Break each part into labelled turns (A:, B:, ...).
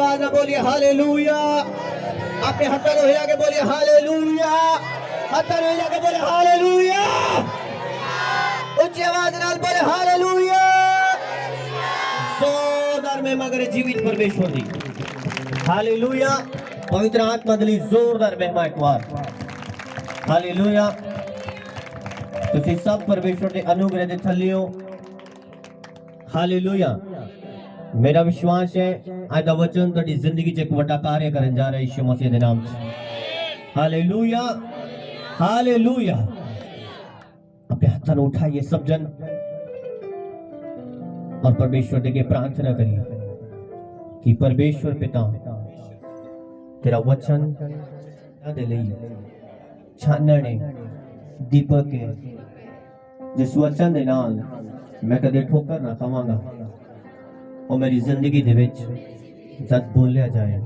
A: आवाज बोलिए हालेलुया। अपने हाथों को हिला के बोलिए हालेलुया। हाथों को हिला के बोलिए हालेलुया। ऊंची आवाज नाल बोले हालेलुया। जोरदार में मगर जीवित परमेश्वर दी हालेलुया। पवित्र आत्मा दली जोरदार महिमा एक बार हालेलुया। तुसी सब परमेश्वर दे अनुग्रह दे थल्लियो हालेलुया। मेरा विश्वास है आज दा वचन तुहाडी जिंदगी च एक वड्डा कार्य करन जा रहा है यीशु मसीह दे नाम च हालेलुया हालेलुया। अपने हाथों को उठाइए सब जन और परमेश्वर के प्रार्थना करिए कि परमेश्वर पिता तेरा वचन दे लई छानण दीपक है जिस वचन दे नाल मैं कदे ठोकर ना खावांगा और मेरी जिंदगी दे विच जद बोलिया जाए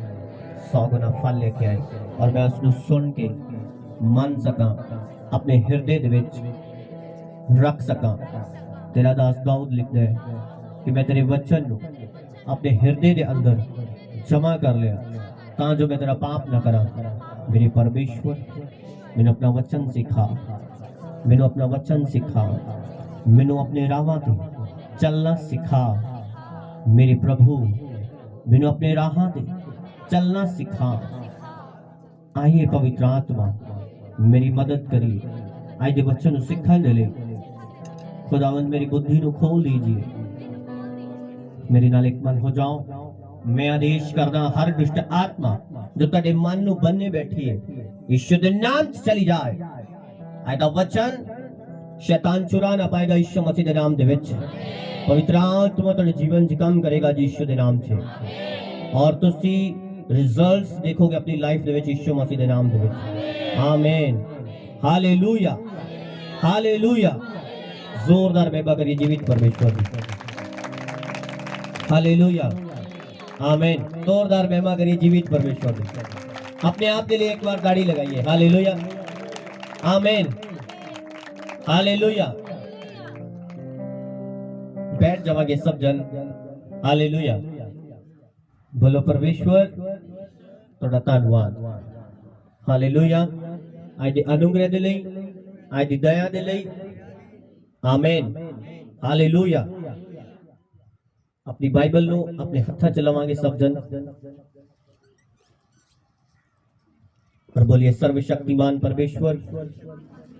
A: 100 गुना फल लेके आए और मैं उसनु सुन के मन सका अपने हृदय दे विच रख सका। तेरा दास दाऊद लिखता है कि मैं तेरे वचन नु अपने हृदय दे अंदर जमा कर लिया ताकि मैं तेरा पाप ना करा। मेरे परमेश्वर मैंने अपना वचन सिखा, मैंने अपना वचन सिखा, मैंने अपने राह ते चलना सिखा। मेरे प्रभु मैंने अपने राह ते चलना सिखा। आइए पवित्र आत्मा मेरी मदद करिए आज दे वचन सिखा ले ले। खुदावंद मेरी बुद्धि को खोल लीजिए। मेरे नाल एक मन हो जाओ। मैं आदेश करदा हर दुष्ट आत्मा जो तेरे मन नु बनने बैठी है यीशु दे नाम से चली जाए। आज दा वचन शैतान चुरा ना पाएगा यीशु मसीह दे नाम दे विच। पवित्र आत्मा तेरे जीवन च काम करेगा यीशु दे नाम से और तुसी रिजल्ट्स देखोगे अपनी लाइफ दे विच यीशु मसीह दे नाम दे विच। आमीन हालेलुया हालेलुया। जोरदार में बकर जीवित परमेश्वर की हालेलुया आमीन। जोरदार महिमा करिए जीवित परमेश्वर की। अपने आप के लिए एक बार ताड़ी लगाइए हालेलुया आमीन हालेलुया। बैठ जाओगे सब जन हालेलुया। बोलो परमेश्वर थोड़ा धन्यवाद हालेलुया। आज दी अनुग्रह दे लई आज दी दया दे लई आमीन हालेलुया। अपनी बाइबल नो अपने हथा चलावांगे सब जन और बोलिए सर्वशक्तिमान परमेश्वर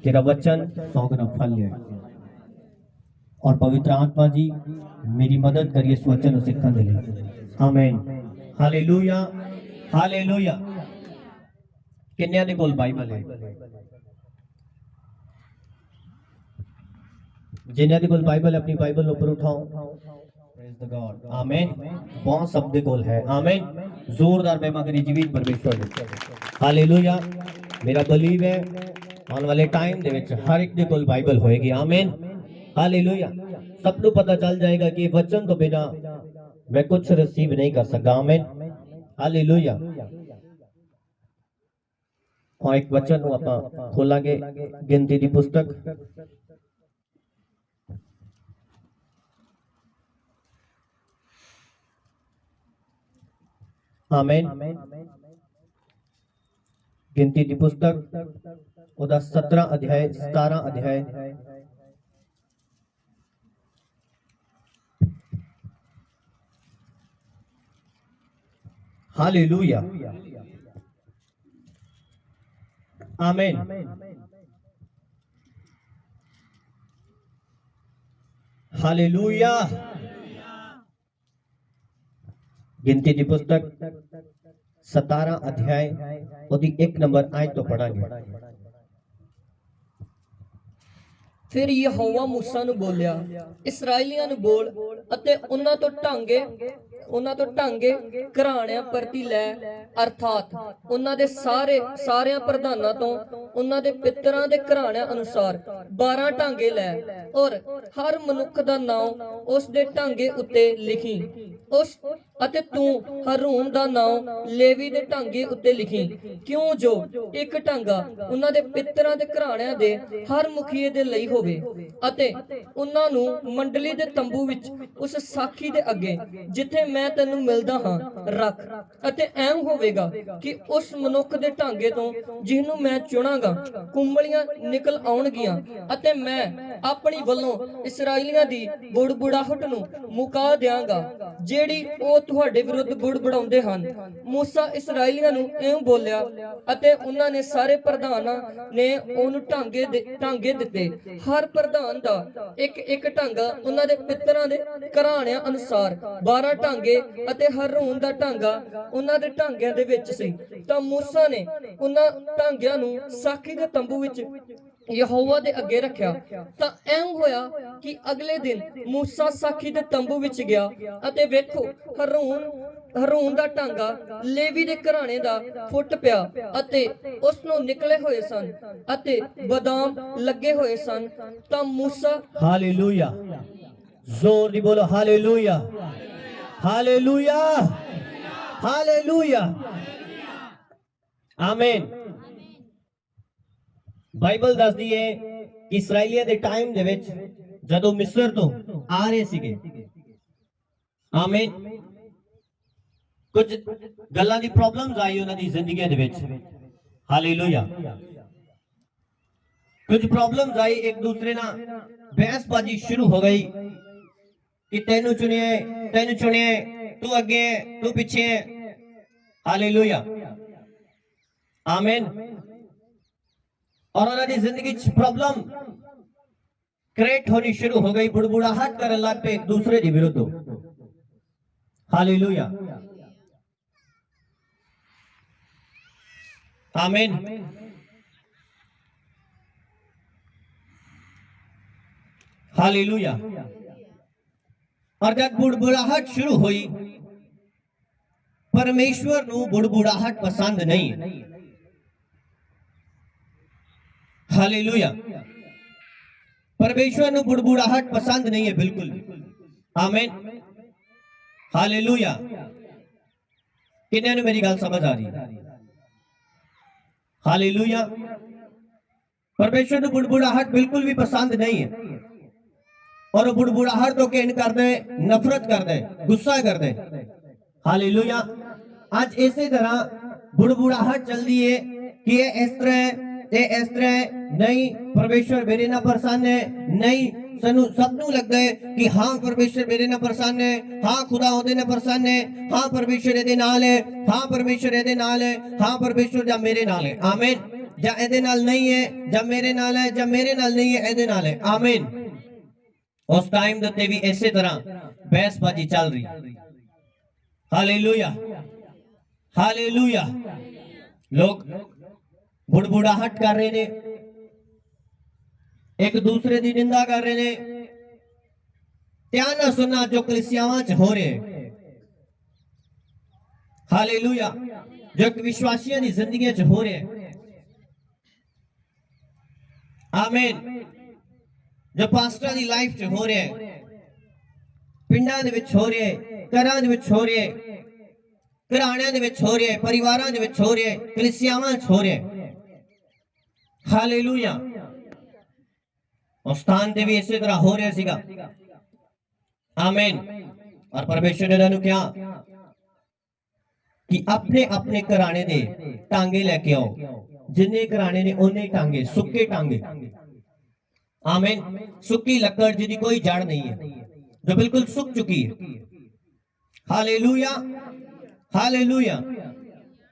A: तेरा वचन 100 गुना फल ले और पवित्र आत्मा जी मेरी मदद करिए इस वचन को सीखने दे लिए आमीन हालेलुया हालेलुया। किन्ने दे कोल बाइबल है जिन्हें दे कोल बाइबल अपनी बाइबल ऊपर उठाओ प्रेज द गॉड आमीन। बहुत शब्द कोल है आमीन। जोरदार महिमा करिए जीवित परमेश्वर हालेलुया। मेरा बिलीव है आने वाले टाइम दे विच हर एक दे कोल बाइबल होएगी आमीन हालेलुया। सबको पता चल जाएगा कि वचन तो बिना मैं कुछ रिसीव नहीं कर सकता आमीन हालेलुया। और एक वचन को आप खोलांगे गिनती की पुस्तक आमीन। गिनती की पुस्तक उदा 17 अध्याय 17 अध्याय हालेलुया आमीन हालेलुया। गिनती की पुस्तक 17 अध्याय और 1 नंबर आयत तो पढ़ांगे।
B: ਫਿਰ ਯਹੋਵਾ ਮੂਸਾ ਨੂੰ ਬੋਲਿਆ, ਇਸਰਾਏਲੀਆਂ ਨੂੰ ਬੋਲ ਅਤੇ ਉਹਨਾਂ ਤੋਂ ਢਾਂਗੇ ਘਰਾਣਿਆਂ ਪ੍ਰਤੀ ਲੈ, ਅਰਥਾਤ ਉਹਨਾਂ ਦੇ ਸਾਰਿਆਂ ਪ੍ਰਧਾਨਾਂ ਤੋਂ ਉਹਨਾਂ ਦੇ ਪਿੱਤਰਾਂ ਦੇ ਘਰਾਣਿਆਂ ਅਨੁਸਾਰ 12 ਢਾਂਗੇ ਲੈ, ਔਰ ਹਰ ਮਨੁੱਖ ਦਾ ਨਾਮ ਉਸ ਦੇ ਢਾਂਗੇ ਉੱਤੇ ਲਿਖੀ। ਉਸ ਅਤੇ ਤੂੰ ਹਰੂਨ ਦਾ ਨਾਮ ਲੇਵੀ ਦੇ ਢਾਂਗੇ ਉੱਤੇ ਲਿਖੀ, ਕਿਉਂ ਜੋ ਇੱਕ ਢਾਂਗਾ ਉਹਨਾਂ ਦੇ ਪਿੱਤਰਾਂ ਦੇ ਘਰਾਣਿਆਂ ਦੇ ਹਰ ਮੁਖੀਏ ਦੇ ਲਈ ਹੋਵੇ, ਅਤੇ ਉਹਨਾਂ ਨੂੰ ਮੰਡਲੀ ਦੇ ਤੰਬੂ ਵਿੱਚ ਉਸ ਸਾਖੀ ਦੇ ਅੱਗੇ ਜਿੱਥੇ ਮੈਂ ਤੈਨੂੰ ਮਿਲਦਾ ਹਾਂ ਰੱਖ। ਅਤੇ ਐਂ ਹੋਵੇਗਾ ਕਿ ਉਸ ਮਨੁੱਖ ਦੇ ਢਾਂਗੇ ਤੋਂ ਜਿਹਨੂੰ ਮੈਂ ਚੁਣਾਂਗਾ ਕੁੰਬਲੀਆਂ ਨਿਕਲ ਆਉਣਗੀਆਂ, ਅਤੇ ਮੈਂ ਆਪਣੀ ਵੱਲੋਂ ਇਸਰਾਏਲੀਆਂ ਦੀ ਬੁੜਬੁੜਾਹਟ ਨੂੰ ਮੁਕਾ ਦਿਆਂਗਾ ਜਿਹੜੀ ਉਹ ਤੁਹਾਡੇ ਵਿਰੁੱਧ ਬੁੜਬੁੜਾਉਂਦੇ ਹਨ। ਮੂਸਾ ਇਸਰਾਏਲੀਆਂ ਨੂੰ ਇਉਂ ਬੋਲਿਆ, ਅਤੇ ਉਹਨਾਂ ਨੇ ਸਾਰੇ ਪ੍ਰਧਾਨਾਂ ਨੇ ਉਹਨੂੰ ਢਾਂਗੇ ਦਿੱਤੇ। ਹਰ ਪ੍ਰਧਾਨ ਦਾ ਇੱਕ ਢਾਂਗਾ ਉਹਨਾਂ ਦੇ ਪਿੱਤਰਾਂ ਦੇ ਘਰਾਣਿਆਂ ਅਨੁਸਾਰ 12 ਢਾਂਗੇ, ਅਤੇ ਹਰੂਨ ਦਾ ਢਾਂਗਾ ਉਹਨਾਂ ਦੇ ਢਾਂਗਿਆਂ ਦੇ ਵਿੱਚ ਸੀ। ਤਾਂ ਮੂਸਾ ਨੇ ਉਹਨਾਂ ਢਾਂਗਿਆਂ ਨੂੰ ਸਾਖੀ ਦੇ ਤੰਬੂ ਵਿੱਚ ਯਹੋਵਾ ਦੇ ਅੱਗੇ ਰੱਖਿਆ। ਤਾਂ ਐਂ ਹੋਇਆ ਕਿ ਅਗਲੇ ਦਿਨ ਮੂਸਾ ਸਾਖੀ ਦੇ ਤੰਬੂ ਵਿੱਚ ਗਿਆ, ਅਤੇ ਵੇਖੋ ਹਰੂਨ ਦਾ ਢਾਂਗਾ ਲੇਵੀ ਦੇ ਘਰਾਣੇ ਦਾ ਫੁੱਟ ਪਿਆ, ਅਤੇ ਉਸ ਨੂੰ ਨਿਕਲੇ ਹੋਏ ਸਨ ਅਤੇ ਬਦਾਮ ਲੱਗੇ ਹੋਏ ਸਨ। ਤਾਂ ਮੂਸਾ
A: हालेलुया, जोर दी बोलो हालेलुया, हालेलुया, हालेलुया, आमीन। ਬਾਈਬਲ ਦੱਸਦੀ ਹੈ ਕਿ ਇਸਰਾਏਲੀਆਂ ਦੇ ਟਾਈਮ ਦੇ ਵਿੱਚ ਜਦੋਂ ਮਿਸਰ ਤੋਂ ਆ ਰਹੇ ਸੀਗੇ, ਆਮੀਨ, ਕੁਝ ਗੱਲਾਂ ਦੀ ਪ੍ਰੋਬਲਮਸ ਆਈ ਉਹਨਾਂ ਦੀ ਜ਼ਿੰਦਗੀ ਦੇ ਵਿੱਚ, ਹਾਲੇਲੂਇਆ। ਕੁਝ ਪ੍ਰੋਬਲਮਸ ਆਈ, ਇੱਕ ਦੂਸਰੇ ਨਾਲ ਬਹਿਸਬਾਜ਼ੀ ਸ਼ੁਰੂ ਹੋ ਗਈ ਕਿ ਤੈਨੂੰ ਚੁਣਿਆ, ਤੂੰ ਅੱਗੇ ਤੂੰ ਪਿੱਛੇ, ਹਾਲੇਲੂਇਆ, ਆਮੀਨ। और उन्होंने जिंदगी प्रॉब्लम क्रिएट होनी शुरू हो गई, बुड़बुड़ाहट करने लग पे एक दूसरे के विरुद्ध। हालेलुया, आमीन। हालेलुया। और जब बुड़बुड़ाहट शुरू हुई, परमेश्वर को बुड़बुड़ाहट पसंद नहीं। हालेलुया, परमेश्वर को बुड़बुड़ाहट पसंद नहीं है, बिल्कुल, आमीन, हालेलुया। किन्ने मेरी गल समझ आ रही है? हालेलुया, परमेश्वर को बुड़बुड़ाहट बिल्कुल भी पसंद नहीं है, और बुड़बुड़ाहट तो कहन कर दे, नफरत कर दे, गुस्सा कर दे। हालेलुया। आज इसी तरह बुड़बुड़ाहट चल रही है कि इस तरह नहीं, परमेश्वर मेरे ना प्रसन्न है, नहीं, सानू सबनू लगता है कि हाँ परमेश्वर मेरे ना प्रसन्न है, हाँ खुदा ओदे ना प्रसन्न है, हाँ परमेश्वर एदे नाल है, हाँ परमेश्वर एदे नाल है, हाँ परमेश्वर जा मेरे नाल है, आमीन। जा एदे नाल नहीं है, जा मेरे नाल है, जा मेरे नाल नहीं है, एदे नाल है, आमीन। उस टाइम दे भी इसी तरह बहसबाजी चल रही। Hallelujah, hallelujah. लोग बुड़बुड़ाहट कर रहे ने, एक दूसरे की निंदा कर रहे ने। ध्यान ना सुनना जो कलीसियावां च हो रहे, हालेलुया, जो विश्वासियों की जिंदगी च हो रहे, आमीन, जो पास्टर की लाइफ च हो रहे, पिंडां दे विच हो रहे, घरां दे विच हो रहे, घराणियां दे विच हो रहे, परिवारां दे विच हो रहे, कलीसियावां च हो रहे, हालेलुया। उस स्थान पे भी इसी तरह हो रहा सीगा, आमीन। और परमेश्वर ने उन्होंने कहा कि अपने अपने घराने दे टांगे लेके आओ, जिन्ने घराने ने उन्ने टांगे, सुक्के टांगे, आमीन। सुक्की लकड़ जिसकी कोई जड़ नहीं है, जो बिल्कुल सुख चुकी है, हालेलुया, हालेलुया।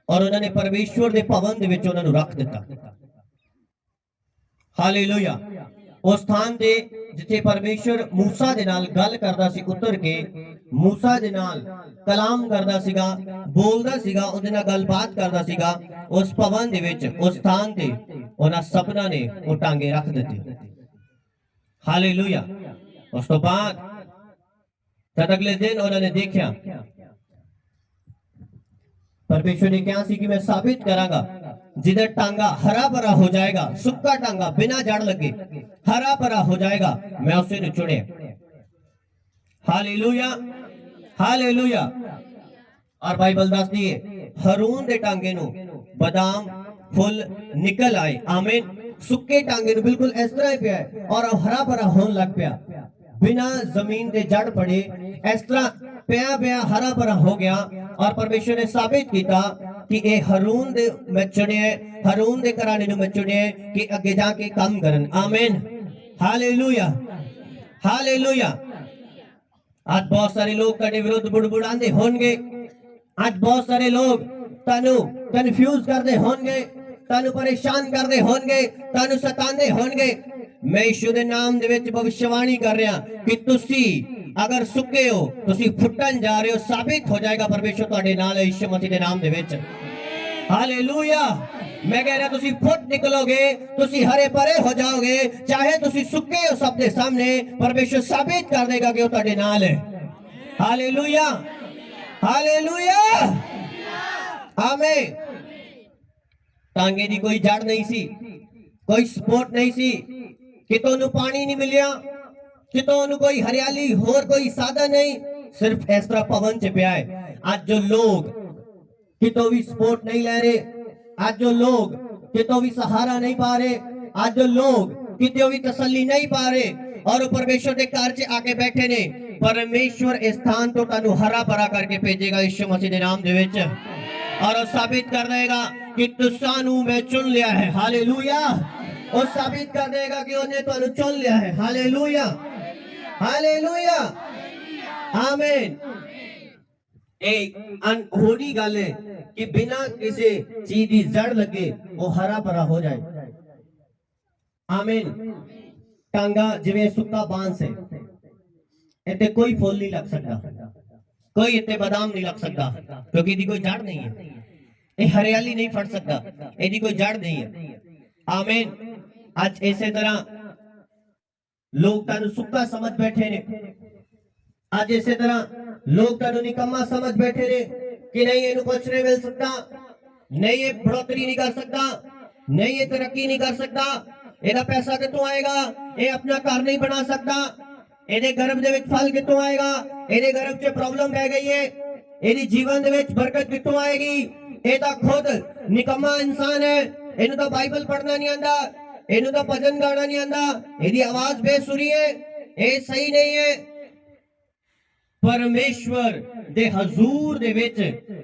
A: और उन्होंने परमेश्वर के भवन दे विच उन्होंने रख दिता, हालेलुया। उस स्थान ते जिथे परमेश्वर मूसा दे नाल गल करदा सी, उतर के मूसा दे नाल कलाम करदा सीगा, बोलदा सीगा, उहदे नाल गलबात करदा सीगा, उस भवन दे विच, उस स्थान ते उन्हां सबना ने वो टांगे रख दिते। हालेलुया। उस तो बाद जब अगले दिन उन्होंने देखा, परमेश्वर ने क्या सी कि मैं साबित करांगा, जिधर टांगा हरा भरा हो जाएगा, सुक्का टांगा बिना जड़ लगे हरा भरा हो जाएगा, मैं उसे ने चुने। Hallelujah, hallelujah. और बाइबल दसदी है हरून दे टांगे नु बादाम फुल निकल आए। आमीन। सुक्के टांगे नु बिल्कुल इस तरह ही पिया है और हरा भरा होने लग पिया, बिना जमीन दे जड़ पड़े इस तरह पिया पिया हरा भरा हो गया। और परमेश्वर ने साबित किया कि ए हरून दे मैं चुने, हरून दे घराने नु मैं चुने कि अगे जाके काम करन। आमीन, हालेलुया, हालेलुया। आज बहुत सारे लोग तेरे विरुद्ध बुड़बुड़ांदे होंगे, आज बहुत सारे लोग तानु कंफ्यूज करते होंगे, तानु परेशान करते होंगे, तानु सतांदे होंगे। मैं यीशु दे नाम दे विच भविष्यवाणी कर रहा कि तुसी अगर सुके हो, तुसी फुटन जा रहे हो, साबित हो जाएगा परमेश्वर तुहाडे नाल है यीशु मसीह दे नाम दे विच। हालेलुया। मैं कह रहा तुसी फुट निकलोगे, तुसी हरे भरे हो जाओगे, चाहे तुसी सुके हो सब दे सामने, परमेश्वर साबित कर देगा कि वो तुहाडे नाल है। हालेलुया, हालेलुया, आमीन। टांगे दी कोई जड़ नहीं सी, कोई सपोर्ट नहीं सी, कितों नु पानी नहीं मिलिया, कितों नु कोई हरियाली होर कोई साधन नहीं, सिर्फ इस तरह पवन च पिया है। आज जो लोग कितों भी सपोर्ट नहीं ले रहे, आज जो लोग कितों भी सहारा नहीं पा रहे, आज जो लोग कितों भी तसल्ली नहीं पा रहे और परमेश्वर के कार्य आके बैठे ने, परमेश्वर इस स्थान तो तानु हरा भरा करके भेजेगा यीशु मसीह के नाम दे विच, और वो साबित कर देगा कि तुसानू मैं चुन लिया है। हालेलुया। और साबित कर देगा कि उन्हें तानु चुन लिया है। हालेलुया, हालेलुया, आमीन। एक अनहोनी गल है कि बिना किसी चीज की जड़ लगे वो हरा भरा हो जाए। आमीन। टांगा जिवें सुक्का बांस है, इतने कोई फूल नहीं लग सकता, कोई इतने बादाम नहीं लग सकता, क्योंकि इसकी कोई जड़ नहीं है। ये हरियाली नहीं फट सकता, इसकी कोई जड़ नहीं है। आमीन। आज इसी तरह लोग तानु सुक्का समझ बैठे ने, आज इसी तरह लोग तानु निकम्मा समझ बैठे ने कि नहीं इन्हें कुछ नहीं मिल सकता, नहीं ये बढ़ोतरी नहीं कर सकता, नहीं ये तरक्की नहीं कर सकता, ਇਹਦਾ पैसा कितों आएगा, ये अपना घर नहीं बना सकता, ਇਹਦੇ ਗਰਭ ਦੇ ਵਿੱਚ फल कितों आएगा, ਇਹਦੇ ਗਰਭ 'ਚ प्रॉब्लम पै गई है, ਇਹਦੀ जीवन ਦੇ ਵਿੱਚ बरकत कितों आएगी। ਇਹ ਤਾਂ खुद निकम्मा इंसान है, ਇਹਨੂੰ ਤਾਂ बाइबल पढ़ना नहीं आंदा, ਇਹਨੂੰ ਤਾਂ भजन गाना नहीं आंदा, ਇਹਦੀ आवाज बेसुरी है, ਇਹ सही नहीं है। परमेश्वर दे हजूर दे विच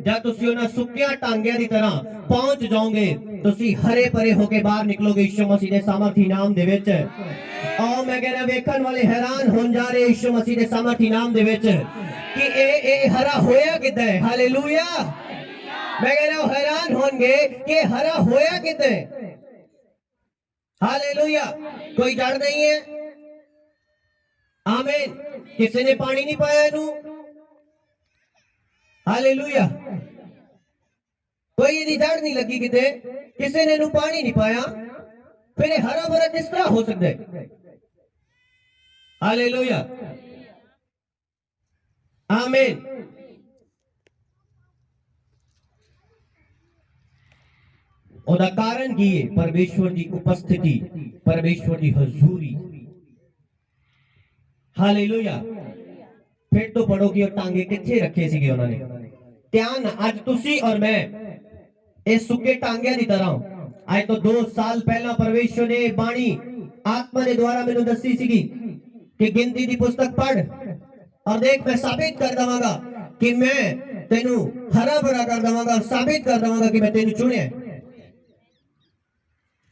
A: जब तुसी उन्हां सुक्कियां टांगियां दी तरह पहुंच जाओगे, तुसी हरे भरे होके बाहर निकलोगे यीशु मसीह दे सामर्थी नाम दे विच। आओ मैं कह रहा वेखण वाले हैरान होन जा रहे यीशु मसीह दे सामर्थी नाम दे विच कि ए हरा होया किदां है। हालेलुया। मैं कह रहा हैरान होंगे कि हरा होया किदां है। हालेलुया। कोई जड़ नहीं है। आमीन। किसी ने पानी नहीं पाया इनू। हालेलुया। कोई इहदी जड़ नहीं लगी किते, किसी ने इनू पानी नहीं पाया, फिर हरा भरा किस तरह हो सकता है। हालेलुया। आमीन। ओदा कारण की है परमेश्वर की उपस्थिति, परमेश्वर की हजूरी। हालेलुया। फिर तो पढ़ो कि टांगे किथे रखे सीगे उन्होंने। ध्यान आज तुसी और मैं इस सुके टांगे की तरह आज तो 2 साल पहला परमेश्वर ने बाणी आत्मा ने द्वारा मैंने दसी सीगी कि गिनती की पुस्तक पढ़ और देख, मैं साबित कर दवांगा कि मैं तेनू हरा भरा कर दवांगा, साबित कर दवांगा कि मैं तेनू चुने।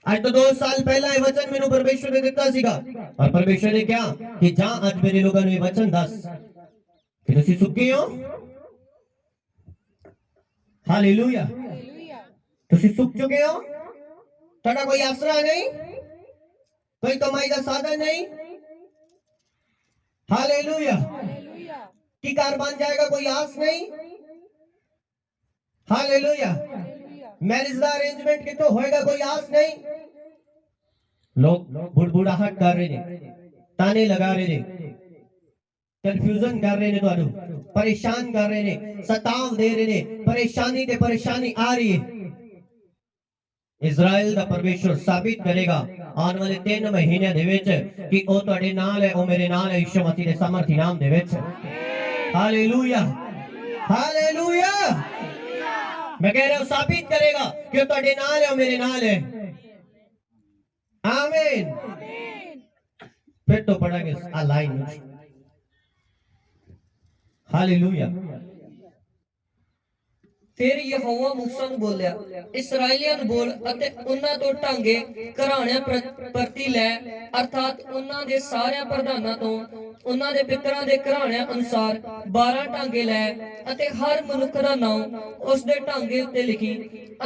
A: आज तो 2 साल पहला ये वचन मैंने परमेश्वर ने दिता सीगा, और परमेश्वर ने क्या कि जा आज मेरे लोगों ने वचन दस कि तुसी सुके हो। हालेलुया। तुसी सुक चुके हो, तुहाडा कोई आसरा नहीं, कोई कमाई का साधन नहीं। हालेलुया। कि घर बन जाएगा कोई आस नहीं। हालेलुया। मैरिज का अरेंजमेंट कितो होएगा कोई आस नहीं। लोग बुड़बुड़ाहट कर रहे हैं ताने लगा रहे ने, कंफ्यूजन कर रहे ने, ਤੁਹਾਨੂੰ परेशान कर रहे ने, सताव दे रहे ने, परेशानी ते परेशानी आ रही है। इजराइल दा परमेश्वर साबित करेगा आने वाले 3 महीने दे विच कि ओ ਤੁਹਾਡੇ ਨਾਲ है, ओ मेरे नाल है, यीशु मसीह दे सामर्थी नाम दे विच। Hallelujah, hallelujah. मैं कह रहा हूं साबित करेगा कि ओ ਤੁਹਾਡੇ ਨਾਲ है, ओ मेरे नाल है। आमीन। फिर तो पढ़ेंगे आ लाइन। हालेलुया।
B: ਫਿਰ ਯਹੋਵਾ ਮੂਸਾ ਨੂੰ ਬੋਲਿਆ, ਇਸਰਾਏਲੀਆਂ ਨੂੰ ਬੋਲ ਅਤੇ ਉਹਨਾਂ ਤੋਂ ਢਾਂਗੇ ਘਰਾਣਿਆਂ ਪ੍ਰਤੀ ਲੈ, ਅਰਥਾਤ ਉਹਨਾਂ ਦੇ ਸਾਰਿਆਂ ਪ੍ਰਧਾਨਾਂ ਤੋਂ ਉਹਨਾਂ ਦੇ ਪਿਤਰਾਂ ਦੇ ਘਰਾਣਿਆਂ ਅਨੁਸਾਰ 12 ਢਾਂਗੇ ਲੈ ਅਤੇ ਹਰ ਮਨੁੱਖ ਦਾ ਨਾਮ ਉਸ ਦੇ ਢਾਂਗੇ ਉੱਤੇ ਲਿਖੀ,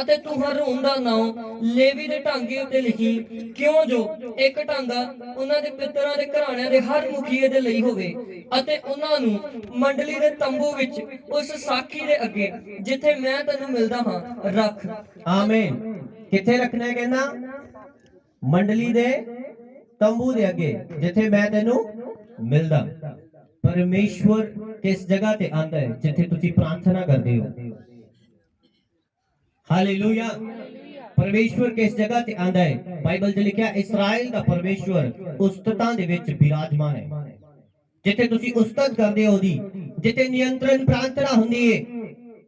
B: ਅਤੇ ਤੂੰ ਹਾਰੂਨ ਦਾ ਨਾਮ ਲੇਵੀ ਦੇ ਢਾਂਗੇ ਉੱਤੇ ਲਿਖੀ, ਕਿਉਂ ਜੋ ਇੱਕ ਢਾਂਗਾ ਉਹਨਾਂ ਦੇ ਪਿਤਰਾਂ ਦੇ ਘਰਾਣਿਆਂ ਦੇ ਹਰ ਮੁਖੀਏ ਦੇ ਲਈ ਹੋਵੇ, ਅਤੇ ਉਹਨਾਂ ਨੂੰ ਮੰਡਲੀ ਦੇ ਤੰਬੂ ਵਿੱਚ ਉਸ ਸਾਖੀ ਦੇ ਅੱਗੇ ਜਿੱਥੇ मैं तेनू मिलदा हां रख।
A: आमीन। किथे रखना है कहना? मंडली दे तंबू दे अगे जिथे मैं तेनू मिलदा। परमेश्वर किस जगह ते आंदा है? जिथे तुसी प्रार्थना करदे हो। हालेलुया। परमेश्वर किस जगह ते आंदा है? बाइबल च लिखिया इस्राएल दा परमेश्वर उस्ततां दे विच विराजमान है। जिथे तुसी उस्तत करदे हो दी, जिथे नियंत्रण प्रार्थना हुंदी है,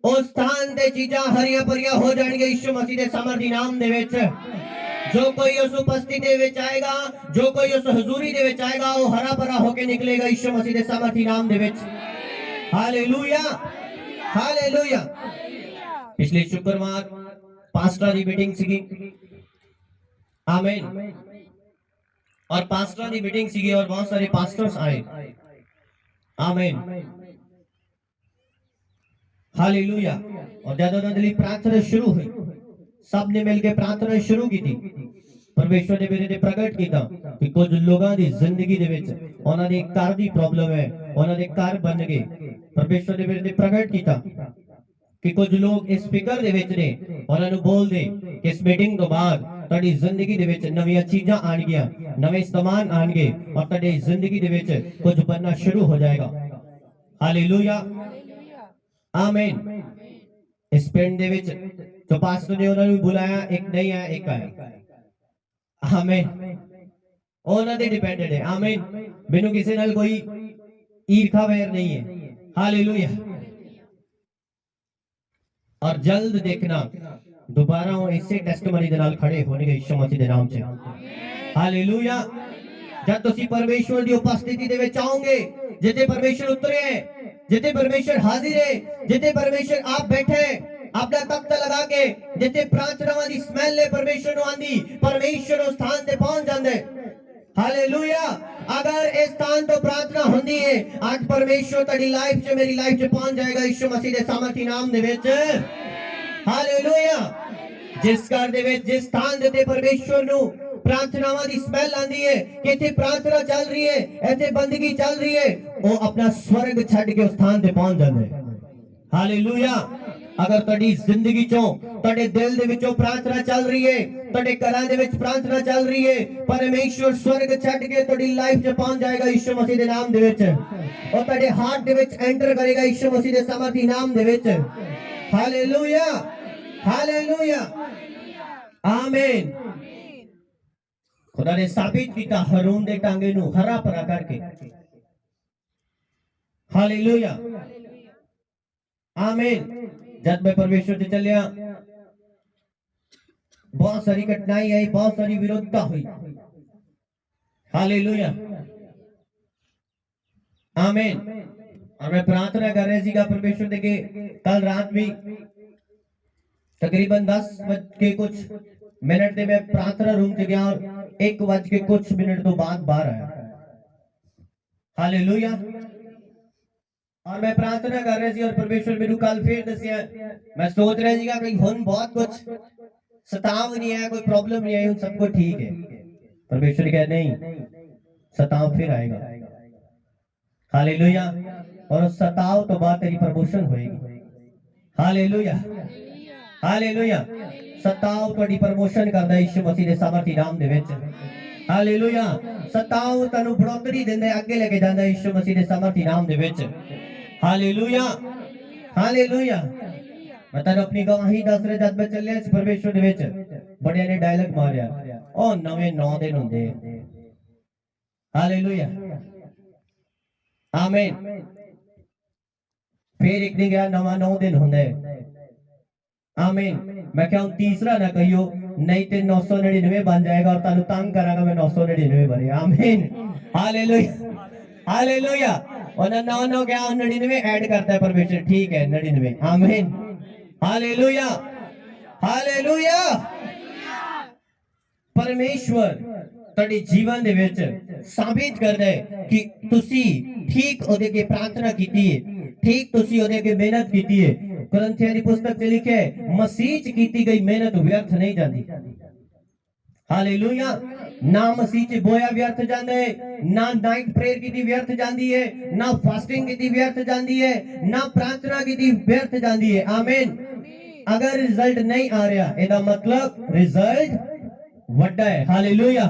A: उस स्थान ते चीज़ां हरियां भरियां हो जाएंगे यीशु मसीह दे सामर्थी नाम दे विच। जो कोई उस उपस्थिति दे विच आएगा, जो कोई उस हुजूरी दे विच आएगा, वो हरा भरा होके निकलेगा यीशु मसीह दे सामर्थी नाम दे विच। Hallelujah, hallelujah. पिछले शुक्रवार पास्टर दी मीटिंग सीगी। आमीन। और पास्टर दी मीटिंग सीगी और बहुत सारे पास्टर्स आए। आमीन, हालेलुया। और जदों प्रार्थना शुरू हुई, सब ने मिलकर प्रार्थना शुरू की थी। परमेश्वर ने मेरे ते प्रगट किया कि कुछ लोगों की जिंदगी दे विच उन्हां दे घर दी प्रॉब्लम है, उन्हां दे घर बन गए। परमेश्वर ने मेरे ते प्रगट किया कि कुछ लोग इस फिकर दे विच ने, उन्हां नूं बोल दे कि इस मीटिंग तो बाद तुहाडी जिंदगी दे विच नवीं चीज़ां आणगियां, नवे सामान आणगे और तुहाडी जिंदगी दे विच कुछ बनना शुरू हो जाएगा। हालेलुया, आमीन। इस पिंड दे विच जो पास्टर ने उन्होंने बुलाया, एक नहीं आया, एक आया। आमीन। उन्होंने दे डिपेंडेंट है। आमीन। मैनू किसी नाल कोई ईर्खा वैर नहीं है। हालेलुया। और जल्द देखना दोबारा वो इसे टेस्टमनी दे नाल खड़े होने यीशु मसीह दे नाम से। हालेलुया। जब तुसी परमेश्वर दी उपस्थिति दे विच आओगे, जिथे परमेश्वर उतरे है, जिथे परमेश्वर हाजिर है, जिथे परमेश्वर आप बैठे अपना तख्त लगा के, जिथे प्रार्थना दी स्मेल है परमेश्वर नु आंदी, परमेश्वर उस स्थान ते पहुंच जांदे। हालेलुया। अगर इस स्थान तो प्रार्थना होंदी है, आज परमेश्वर तेरी लाइफ से मेरी लाइफ से पहुंच जाएगा यीशु मसीह दे सामर्थी नाम दे विच। हालेलुया। जिस घर दे विच जिस स्थान दे परमेश्वर नु प्रार्थनावां दी स्मेल आंदी है कि इत्थे प्रार्थना चल रही है, इत्थे बंदगी चल रही है, वो अपना स्वर्ग छड़ के उस स्थान ते पहुंच जांदे। हालेलुया। अगर तुहाडी जिंदगी चों तुहाडे दिल दे विचों प्रार्थना चल रही है, तुहाडे घरां दे विच प्रार्थना चल रही है, परमेश्वर स्वर्ग छड़ के तुहाडी लाइफ च पहुंच जाएगा यीशु मसीह दे नाम दे विच, और तुहाडे हार्ट दे विच एंटर करेगा यीशु मसीह दे सामर्थी नाम दे विच। हालेलुया, हालेलुया, आमीन। खुदा ने साबित किया हारून दे टांगे नू हरा भरा करके। हालेलुया, आमीन। जब मैं परमेश्वर से चलिया, बहुत सारी घटनाएं आई, बहुत सारी विरोधता हुई। हालेलुया, आमीन। और मैं प्रार्थना कर रहा सीगा परमेश्वर दे के कल रात भी तकरीबन 10 बज के कुछ मिनट से मैं प्रार्थना रूम से गया और 1 बज के कुछ मिनट तो बाद बाहर आया। हालेलुया। और मैं प्रार्थना कर रहा सी और परमेश्वर मेनू कल फिर दसिया, मैं सोच रहा सीगा कि हुण बहुत कुछ सताव नहीं है, कोई प्रॉब्लम नहीं आई, सब कुछ ठीक है। परमेश्वर कह नहीं, सताव फिर आएगा। हालेलुया। और उस सताव तो बाद तेरी प्रमोशन होएगी। Hallelujah, hallelujah. सताव तुहाडी प्रमोशन करदा यीशु मसीह दे सामर्थी नाम दे विच। हालेलुया। ਸਤਾਉ ਤੁਹਾਨੂੰ ਬੜੋਤਰੀ ਦਿੰਦਾ ਹੈ, ਅੱਗੇ ਲੈ ਕੇ ਜਾਂਦਾ ਹੈ ਯਿਸੂ ਮਸੀਹ ਦੇ ਸਮਰਥੀ ਨਾਮ ਦੇ ਵਿੱਚ। Hallelujah, hallelujah. मैं तेन अपनी गवाही दस रहा जब मैं चलिया परमेश्वर दे विच बड़े ने डायलॉग मारिया ओ नवे 9 दिन हुंदे। हालेलुया, आमीन। फिर एक दिन गया नवा 9 दिन हुंदे। आमीन। मैं क्या तीसरा ना कहियो, नहीं तो 999 बन जाएगा और तानु तंग करांगा मैं 999 बने। आमीन, हालेलुया, हालेलुया। और 9 क्या 99 ऐड करता है परमेश्वर, ठीक है 99। आमीन, हालेलुया, हालेलुया। परमेश्वर ਤੁਹਾਡੇ ਜੀਵਨ ਦੇ ਵਿੱਚ ਸਾਬਿਤ ਕਰਦਾ ਹੈ ਕਿ ਤੁਸੀਂ ਠੀਕ ਉਹਦੇ ਅੱਗੇ ਪ੍ਰਾਰਥਨਾ ਕੀਤੀ ਹੈ, ਠੀਕ ਤੁਸੀਂ ਉਹਦੇ ਅੱਗੇ ਮਿਹਨਤ ਕੀਤੀ ਹੈ। ਕੁਰਿੰਥੀਆਂ ਦੀ ਪੁਸਤਕ 'ਚ ਲਿਖਿਆ ਹੈ ਮਸੀਹ 'ਚ ਕੀਤੀ ਗਈ ਮਿਹਨਤ ਵਿਅਰਥ ਨਹੀਂ ਜਾਂਦੀ। ਹਾਲੇਲੂਇਆ। ना मसीह च बोया व्यर्थ जांदा है, ना नाइट प्रेयर की व्यर्थ जांदी है, ना फास्टिंग की व्यर्थ जांदी है, ना प्रार्थना की व्यर्थ जांदी है। आमीन। अगर रिजल्ट नहीं आ रहा एदा मतलब रिजल्ट वड्डा है। हालेलुया।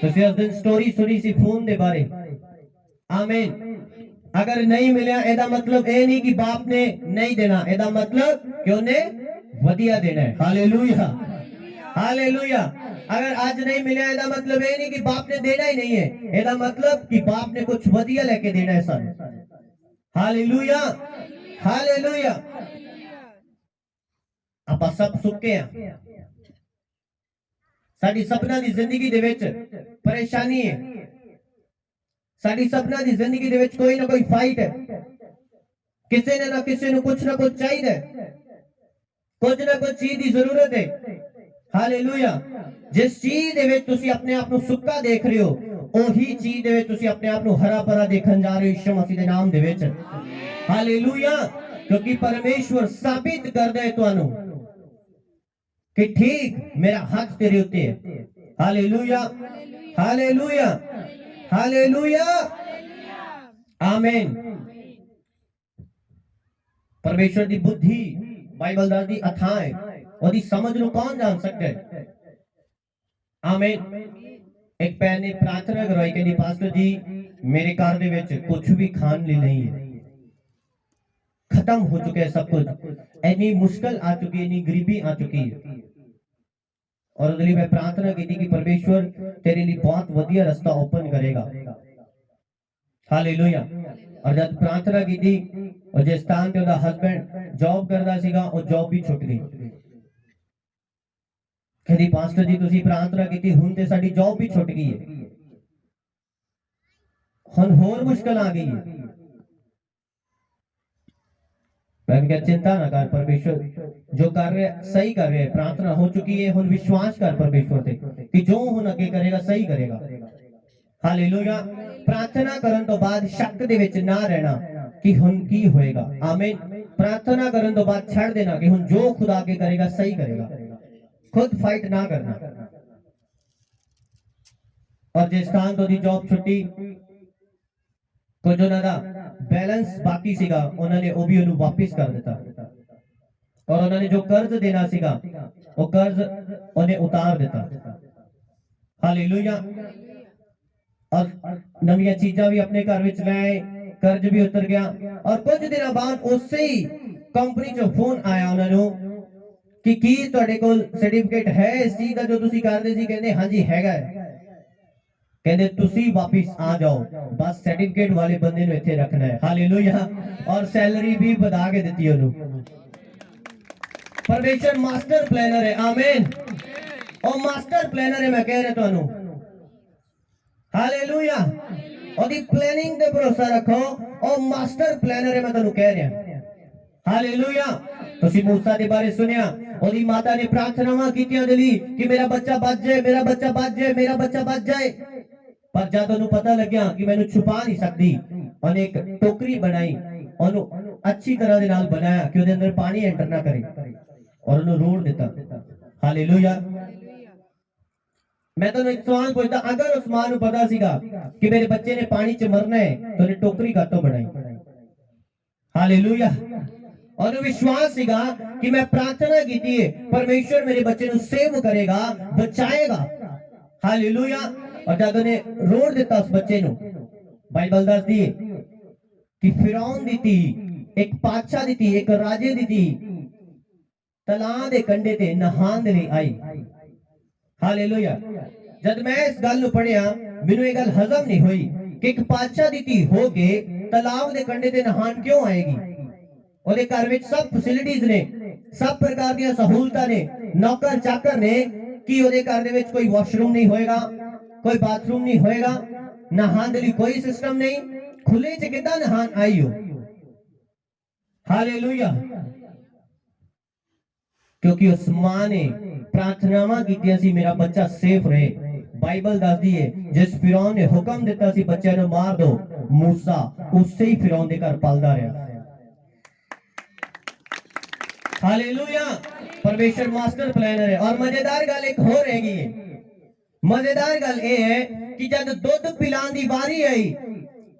A: तुसीं उस दिन स्टोरी सुनी सी फोन दे बारे। आमीन। अगर नहीं मिला एदा मतलब ए नहीं कि बाप ने नहीं देना, एदा मतलब कि उन्हें वधिया देना है। Hallelujah, hallelujah. अगर आज नहीं मिला एदा मतलब ये नहीं कि बाप ने देना ही नहीं है, एदा मतलब कि बाप ने कुछ वधिया लेके देना है सन। Hallelujah, hallelujah. ਆਪਾਂ सब सुके हैं, साडी सपना दी जिंदगी दे विच परेशानी है, साडी सपना दी जिंदगी दे विच कोई ना कोई फाइट है, किसी ने ना किसी ने कुछ ना कुछ चाहिए, कुछ ना कुछ चीज की जरूरत है। हालेलुया। जिस चीज दे विच तुसी अपने आप को सुक्का देख रहे हो, ओही चीज दे विच तुसी अपने आप को हरा भरा देखन जा रहे हो यीशु मसीह दे नाम दे विच। हालेलुया। क्योंकि परमेश्वर साबित करदा है तुहानू कि ठीक मेरा हाथ तेरे उत्ते है। हालेलुया, हालेलुया, हालेलुया, आमीन। परमेश्वर दी बुद्धि बाइबल दसदी अथाह है, ओदी समझ नु कौन जान सकता है। आमीन। एक भैन ने प्रार्थना करवाई, कहती पास्टर जी मेरे घर दे विच कुछ भी खान लिए नहीं है, खत्म हो चुका है सब कुछ, इतनी मुश्किल आ चुकी है, इतनी गरीबी आ चुकी है। और उसके लिए मैं प्रार्थना की थी कि परमेश्वर तेरे लिए बहुत वधिया रास्ता ओपन करेगा। हालेलुया। और जब प्रार्थना की थी और जिस स्थान पे उसका हस्बैंड जॉब करता सीगा, वो जॉब भी छुट गई। कहती पास्टर जी तुसी प्रार्थना की थी, हुण ते साडी जॉब भी छुट गई है, हुण होर मुश्किल आ गई है। मैं क्या चिंता ना कर, परमेश्वर जो कर रहे सही कर रहे, प्रार्थना हो चुकी है, हुण विश्वास कर परमेश्वर ते कि जो हुण अगे करेगा सही करेगा। हालेलुया। प्रार्थना करन तो बाद शक दे विच ना रहना कि हुण की होएगा। आमीन। प्रार्थना करन तो बाद छड़ देना कि हुण जो खुदा आगे करेगा सही करेगा, खुद फाइट ना करना। और जिस स्थान तो दी जॉब छुट्टी, कुछ उन्होंने बैलेंस बाकी सीगा, उन्होंने वो भी उन्हें वापस कर दिता। और उन्होंने जो कर्ज देना सीगा वो कर्ज उन्हें उतार दिता। हालेलुया। और नवी चीजा भी अपने घर विच लाए, कर्ज भी उतर गया। और कुछ दिन बाद उससे ही कंपनी चो फोन आया उन्होंने कि की तुहाडे कोल सर्टिफिकेट है इस चीज का जो तुसी करदे सी? कहंदे हां जी हैगा है। कहंदे तुसी वापस आ जाओ, बस सर्टिफिकेट वाले बंदे नु इत्थे रखना है। हालेलुया। और सैलरी भी बढ़ा के देती ओनु। परमेश्वर मास्टर प्लानर है। आमीन। और मास्टर प्लानर है, मैं कह रहा तुहानू। हालेलुया। ओदी प्लानिंग ते भरोसा रखो, और मास्टर प्लानर है, मैं तुहानू कह रहा। हालेलुया। तुसी मूसा दे बारे सुनिया, ओदी माता ने प्रार्थनावां कीतियां दिली कि मेरा बच्चा बच जाए, मेरा बच्चा बच जाए, मेरा बच्चा बच जाए। पर जब उन्हें पता लग्या कि मैनू छुपा नहीं सकती, उन्हें एक टोकरी बनाई, उन्हें अच्छी तरह दे नाल बनाया कि उहदे अंदर पानी एंटर ना करे, और उन्हें रोड़ दिता। हालेलुया। मैं तो एक सवाल पूछता, अगर उस मां नू पता सीगा कि मेरे बच्चे ने पानी च मरना है, तो उन्हें टोकरी कातों बनाई? हालेलुया। और विश्वास सीगा कि मैं प्रार्थना की थी, परमेश्वर मेरे बच्चे को सेव करेगा, बचाएगा। हालेलुया। और जब उन्हें रोड़ दिता उस बच्चे नु, बाइबल दसदी है कि फिरौन दी धी एक पातशाह दी धी, एक राजे दी धी तलां दे कंढे ते नहान दे लई आई। हालेलुया। जब मैं इस गल नु पढ़िया मैनू ये गल हजम नहीं हुई कि एक पातशाह दी धी हो के तलाब दे कंढे ते नहान क्यों आएगी। ओदे घर विच सब फैसिलिटीज ने, सब प्रकार दी सहूलतां ने, नौकर चाकर ने, कि ओदे घर दे विच कोई वॉशरूम नहीं होएगा, कोई बाथरूम नहीं होएगा, नहान दे लई कोई सिस्टम नहीं, खुले च किदां नहान आई हो। हालेलुया। क्योंकि उस मां ने प्रार्थनावां कीतियां सी मेरा बच्चा सेफ रहे। बाइबल दसदी है जिस फिरौन ने हुक्म दिता सी बच्चे नु मार दो, मूसा उससे ही फिरौन दे घर पलदा रहा। हालेलुया। परमेश्वर मास्टर प्लानर है। और मजेदार गल एक होर रहेगी है, मजेदार गल ये है कि जब दुध पिलान दी बारी आई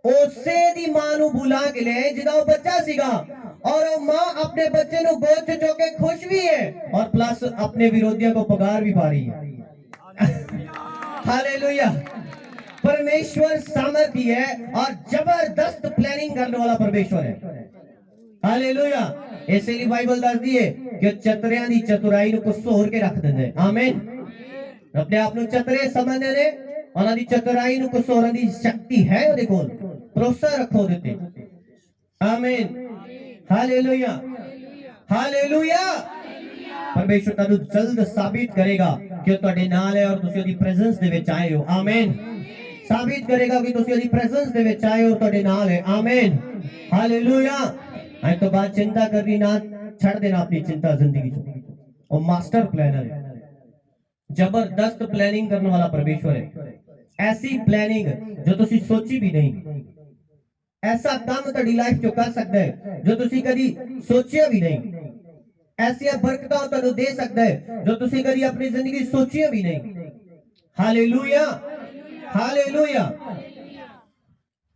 A: उसे दी मां नु बुला के ले जिदा वो बच्चा सीगा, और वो मां अपने बच्चे नु गोद च चुक के खुश भी है और प्लस अपने विरोधियों को पगार भी पा रही है। हालेलुया। परमेश्वर सामर्थी है और जबरदस्त प्लानिंग करने वाला परमेश्वर है। हालेलुया। इसलिए बाइबल दसदी है कि चतुरियां दी चतुराई नु कुछ होर के रख दिंदे। आमीन। अपने आप नु चतुरे समझदे ने, उन्हां दी चतुराई नु कुछ होरां दी शक्ति है ओदे कोल, भरोसा रखो ओदे ते। आमीन। हालेलुया। हालेलुया। परमेश्वर तानू जल्द साबित करेगा कि तुहाडे नाल है और तुसीं ओदी प्रेजेंस दे विच आए हो। आमीन। साबित करेगा कि तुसीं ओदी प्रेजेंस दे विच आए हो, तुहाडे नाल है। आमीन। हालेलुया। आज तो बात चिंता करनी ना छड़ देना अपनी चिंता जिंदगी चो। और मास्टर प्लानर है, जबरदस्त प्लानिंग करने वाला परमेश्वर है। ऐसी प्लानिंग जो तुसी सोची भी नहीं, ऐसा काम तुहाडी लाइफ चो कर सकदा है जो तुसी कदी सोचिया भी नहीं, ऐसी बरकतां तुहानू दे सकदा है जो तुसी कदी अपनी जिंदगी सोचिया भी नहीं। हालेलुया। हालेलुया।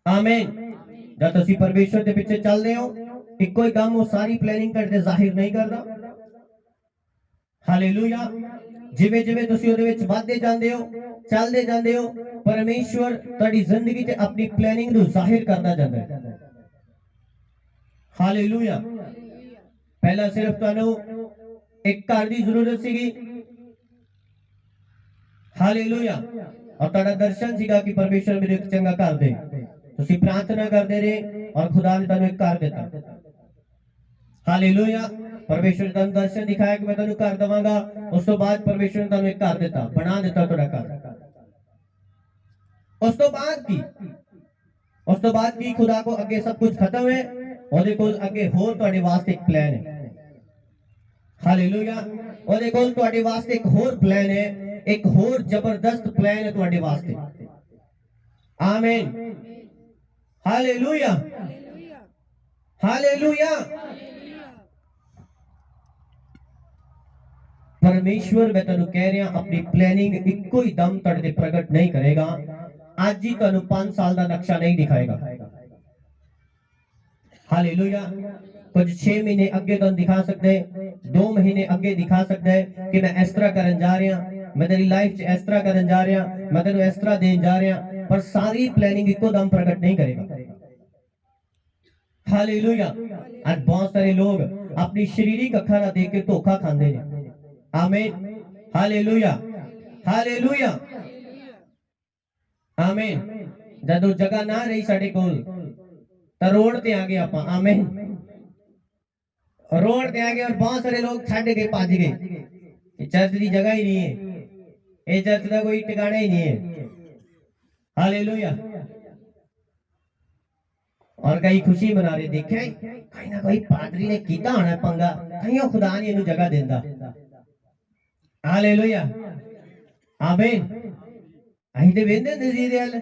A: आमीन। जब तुसी परमेश्वर दे पीछे चलदे हो, इक्को ही काम वो सारी प्लानिंग करके जाहिर नहीं करदा। हालेलुया। जिवें जिवें तुसी ओदे विच वधदे जांदे हो, चलदे जांदे हो, परमेश्वर तुहाडी जिंदगी च अपनी प्लानिंग नू जाहिर करदा जांदा है। हालेलुया। पहला सिर्फ तुहानू एक घर दी जरूरत सीगी। हालेलुया। और तुहाडा दर्शन सीगा कि परमेश्वर मेरे एक चंगा घर दे। तुसी प्रार्थना करदे रहे और खुदा ने तुहानू एक घर दिता। हालेलुया। परमेश्वर ने तुहानू दर्शन दिखाया कि मैं तुहानू घर दवांगा, उस तो बाद परमेश्वर ने तुहानू एक घर दिता, बना दिता तुहाडा घर। उस तो बाद की खुदा को अगे सब कुछ खत्म है, ओदे कोल अगे होर तुहाडे वास्ते एक प्लान है। हालेलुया। ओदे कोल तुहाडे वास्ते एक होर प्लान है, एक होर जबरदस्त प्लान है तुहाडे वास्ते। आमीन। हालेलुया। हालेलुया। परमेश्वर मैं तुहानू कह रहा अपनी प्लानिंग इक्को ही दम तुहाडे ते प्रगट नहीं करेगा। आज ही तुहानू 5 साल का नक्शा नहीं दिखाएगा। हालेलुया। कुछ 6 महीने अगे तुहानू दिखा सकदा है, 2 महीने अगे दिखा सकदा है कि मैं इस तरह करन जा रहा, मैं तेरी लाइफ च इस तरह करन जा रहा, मैं तेनू इस तरह देन जा रहा, पर सारी प्लानिंग इक्को दम प्रगट नहीं करेगा। हालेलुया। आज बहुत सारे लोग अपनी शारीरिक अखा ना देख के धोखा खांदे ने। आमीन। हालेलुया। हालेलुया। आमीन। जदों जगह ना रही साडे कोल तां रोड ते आ गए आपां। आमीन। रोड ते आ गए और बहुत सारे लोग छड्ड के भज गए। चर्च की जगह ही नहीं है, ये चर्च का कोई ठिकाना ही नहीं है। हालेलुया। और कई खुशी मना रहे, देखा कहीं ना कोई पादरी ने कीता होना पंगा, कहीं खुदा नहीं इन्हू जगह देंदा। हालेलुया। आमीन। अहीं ते वेंदे नज़ीर दे अल।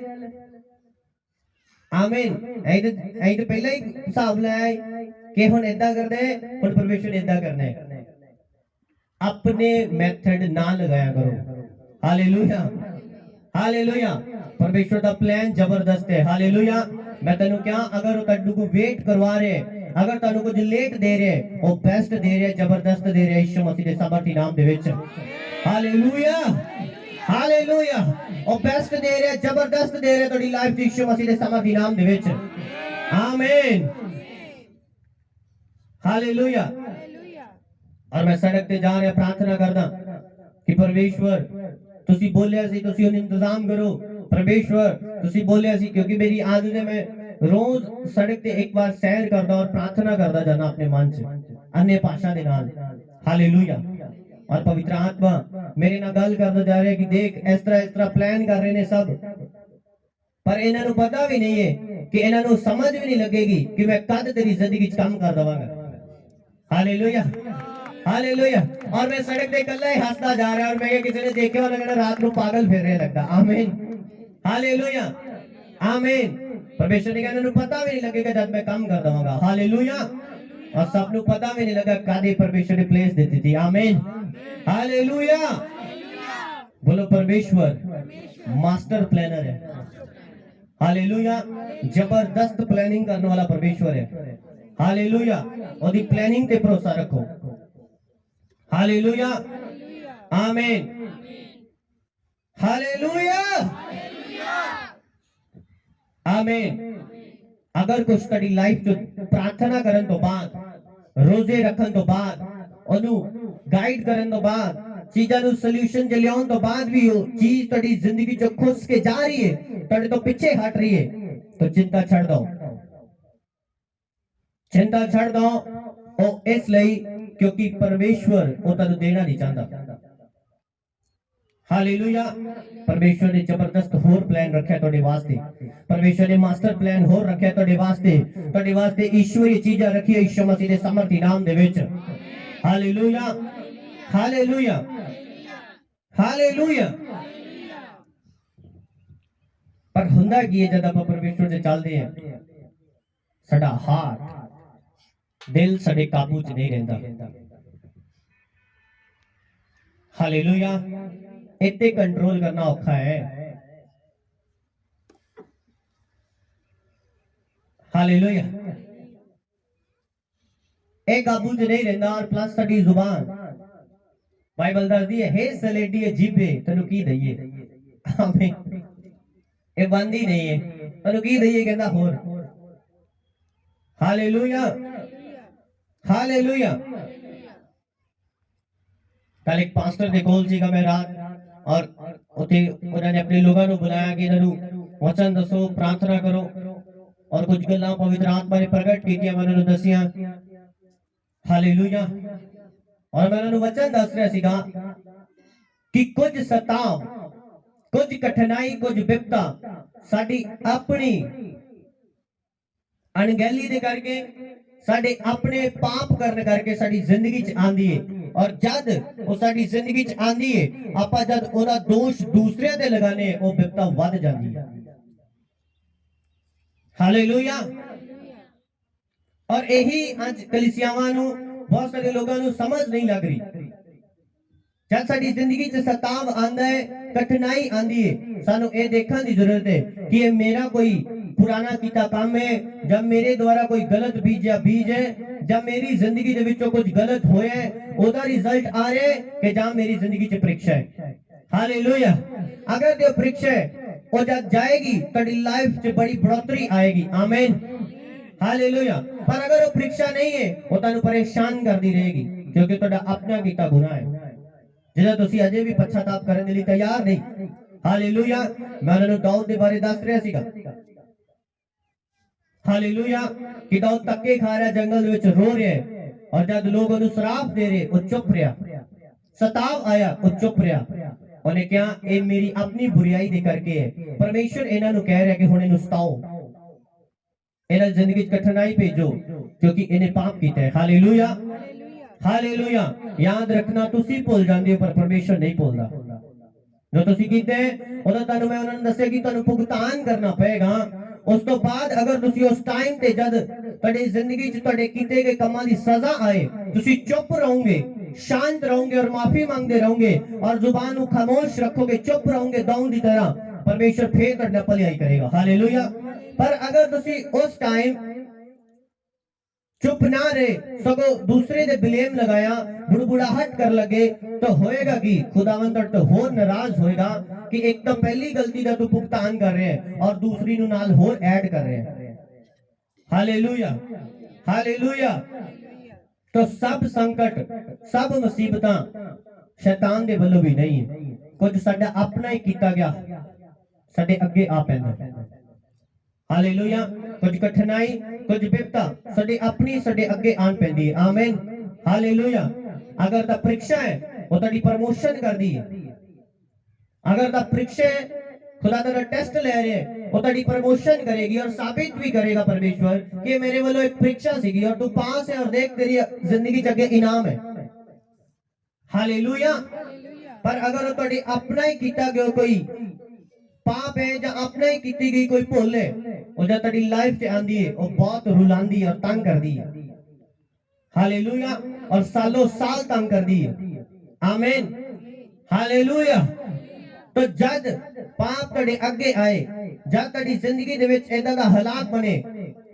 A: आमीन। अहीं ते पहला ही हिसाब लाया कि हुण इदां करदे, हुण परमेश्वर इदां करना है। अपने मेथड ना लगाया करो। हालेलुया। हालेलुया। परमेश्वर का प्लान जबरदस्त है। हालेलुया। मैं तेनू क्या, अगर तुहानू को वेट करवा रहे, अगर तुहानू कुछ लेट दे रहे, वो बेस्ट दे रहे, जबरदस्त दे रहे, यीशु मसीह के सामर्थी नाम दे विच। हालेलुया। ਹਾਲੇਲੂਇਆ। ਉਹ ਬੈਸਟ ਦੇ ਰਿਹਾ, ਜ਼ਬਰਦਸਤ ਦੇ ਰਿਹਾ ਤੁਹਾਡੀ ਲਾਈਫ ਚ ਯਿਸੂ ਮਸੀਹ ਦੇ ਸਮਰਥੀ ਨਾਮ ਦੇ ਵਿੱਚ। ਆਮੀਨ ਹਾਲੇਲੂਇਆ। और मैं सड़क पे जा रहा प्रार्थना करदा कि परमेश्वर तुसी बोलिया सी तुसी उन इंतजाम करो। परमेश्वर तुसी बोलिया सी, क्योंकि मेरी आदत है मैं रोज सड़क पे एक बार सैर करदा और प्रार्थना करदा जाना अपने मन से अन्य भाषा दे नाल। हालेलुया। और पवित्र आत्मा मेरे नाल गल करदा जा रहा है कि देख इस तरह प्लान कर रहे ने सब, पर इन्हां नूं पता भी नहीं है कि इन्हां नूं समझ भी नहीं लगेगी कि मैं कद तेरी जिंदगी च काम कर दवांगा। Hallelujah hallelujah. और मैं सड़क पे कल्ला ही हंसता जा रहा है और मैं किसी ने देखे और लगना रात को पागल फिर रहे लगता। आमीन हालेलुया आमीन। परमेश्वर ने कहना पता भी नहीं लगेगा जब मैं काम कर दवांगा। हालेलुया। और सबको पता भी नहीं लगा कादे परमेश्वर ने प्लेस देती थी। आमीन हालेलुया। बोलो परमेश्वर मास्टर प्लानर है। हालेलुया। जबरदस्त प्लानिंग करने वाला परमेश्वर है। हालेलुया। और दी प्लानिंग पे भरोसा रखो। हालेलुया आमीन हालेलुया आमीन। अगर कुछ तेरी लाइफ जो प्रार्थना करन तो बाद, रोजे रखन तो बाद, ओनू गाइड करन तो बाद, चीज़ां नु सॉल्यूशन जे लियाउन तो बाद भी वो चीज तेरी जिंदगी जो खुस के जा रही है, तेरे तो पीछे हट रही है, तो चिंता छड़ दो। चिंता छड़ दो ओ इसलिए क्योंकि परमेश्वर वो तेन देना नहीं चाहता। हालेलुया। परमेश्वर ने जबरदस्त होर प्लान रखा है तेरे वास्ते। परमेश्वर ने मास्टर प्लान होर रखा है तेरे वास्ते ईश्वरीय चीज़ां रखी है यीशु मसीह दे समर्थी नाम दे विच। Hallelujah hallelujah hallelujah. पर हुंदा की है जब आप परमेश्वर से चलते हैं, साडा हार्ट दिल साडे काबू च नहीं रहता। हालेलुया। इत्ते कंट्रोल करना औखा है। हालेलुया। एक काबू च नहीं रहता। और प्लस साडी जुबान बाइबल दसदी है हे सलेडी है जीभे तैनू की दईए। आमीन। ये बंद ही नहीं है, तैनू की दईए कहंदा होर। Hallelujah hallelujah. कल एक पास्टर दे कोल सीगा मैं रात, और उथे उन्होंने अपने लोगों को बुलाया कि इन्हों वचन दसो, प्रार्थना करो, और कुछ गल्लां पवित्र आत्मा ने प्रगट कीतियां मैं उन्होंने दसियां। हालेलुया। और मैं उन्होंने वचन दस रहा सीगा कि कुछ सताव, कुछ कठिनाई, कुछ विपता साडी अपनी अणगहली दे करके, साडे अपने पाप करने करके साडी जिंदगी च आंदी है। और जद वो साडी जिंदगी च आंदी है, आपा जद ओदा दोष दूसरे ते लगाने वो विपता वध जांदी है। हालेलुया। और यही आज कलीसियावां नू बहुत सारे लोगों नू समझ नहीं लग रही। जब साडी जिंदगी च सताव आंदा है, कठिनाई आंदी है, सानू ये देखने की जरूरत है कि ये मेरा कोई पुराना कीता काम है, जब मेरे द्वारा कोई गलत बीज है, जब मेरी जिंदगी दे विचों कुछ गलत होया है, ओदा रिजल्ट आ रहा है कि जब मेरी जिंदगी च परीक्षा है। हालेलुया। अगर ते परीक्षा है ओ जब जाएगी तेरी लाइफ च बड़ी बढ़ोतरी आएगी। आमीन हालेलुया। पर अगर वो परीक्षा नहीं है, वो तैनू परेशान करती रहेगी, क्योंकि तुहाडा अपना कीता गुनाह है जिहदा तुसी अजे भी पश्चाताप करने के लिए तैयार नहीं। हालेलुया। मैं उन्होंने दाऊद के बारे दस रहा सीगा। हालेलुया। कि दाऊद धक्के खा रहा, जंगल विच रो रहा है, और जब लोग उन्हें श्राप दे रहे वो चुप रहा। सताव आया वो चुप रहा। उन्हें क्या ये मेरी अपनी बुराई दे करके है। परमेश्वर इन्हां नूं कह रहा कि हुण इहनूं सताओ, इन्हां जिंदगी च कठिनाई भेजो, क्योंकि इन्हें पाप किया है। Hallelujah hallelujah. याद रखना तुसी भुल जांदे हो पर परमेश्वर नहीं भुलदा। जो तुसी कीते ओदा तुहानूं मैं उन्होंने दस्सिया कि तुहानूं भुगतान करना पएगा। उस तो बाद अगर तुसी उस टाइम ते जद तुहाडी जिंदगी च तुहाडे कीते गए कमां दी सजा आए, तुसी चुप रहोगे, शांत रहोगे और माफी मांगते रहोगे और जुबान को खामोश रखोगे, चुप रहोगे दाऊद की तरह, परमेश्वर फिर तुहाडे नाल भलाई करेगा। हालेलुया। पर अगर तुसी उस टाइम चुप ना रहे सगो दूसरे दे ब्लेम लगाया बुड़बुड़ाहट कर लगे तो होएगा कि खुदावंद तो होर नाराज होएगा कि एक तो पहली गलती का तू भुगतान कर रहे हैं और दूसरी नु नाल होर ऐड कर रहे हैं। Hallelujah, hallelujah. तो सब संकट सब मुसीबतां शैतान दे वल्लों भी नहीं है, कुछ साडा अपना ही कीता गया साडे अगे आ पैंदा। हालेलुया। कुछ कठिनाई कुछ विपता साडे अपनी साडे अगे आन पैंदी है। आमीन, हालेलुया। अगर ता परीक्षा है वो ताडी प्रमोशन कर दी है, अगर ता परीक्षा है खुदा तेरा टेस्ट ले रहे हैं वो ताडी प्रमोशन करेगी और साबित भी करेगा परमेश्वर कि मेरे वालों एक परीक्षा सीगी और तू पास है और देख तेरी जिंदगी च अगे इनाम है। हालेलुया। पर अगर वो ताडी अपना ही कीता गया कोई पाप है या अपना ही कीती गई कोई भुल है और जब तेरी लाइफ च आंदी है वो बहुत रुलांदी और तंग कर दी है। हालेलुया। और सालों साल तंग कर दी है। आमीन, हालेलुया। तो जद पाप तेरे अगे आए जद तेरी जिंदगी दे विच ऐदा दा हालात बने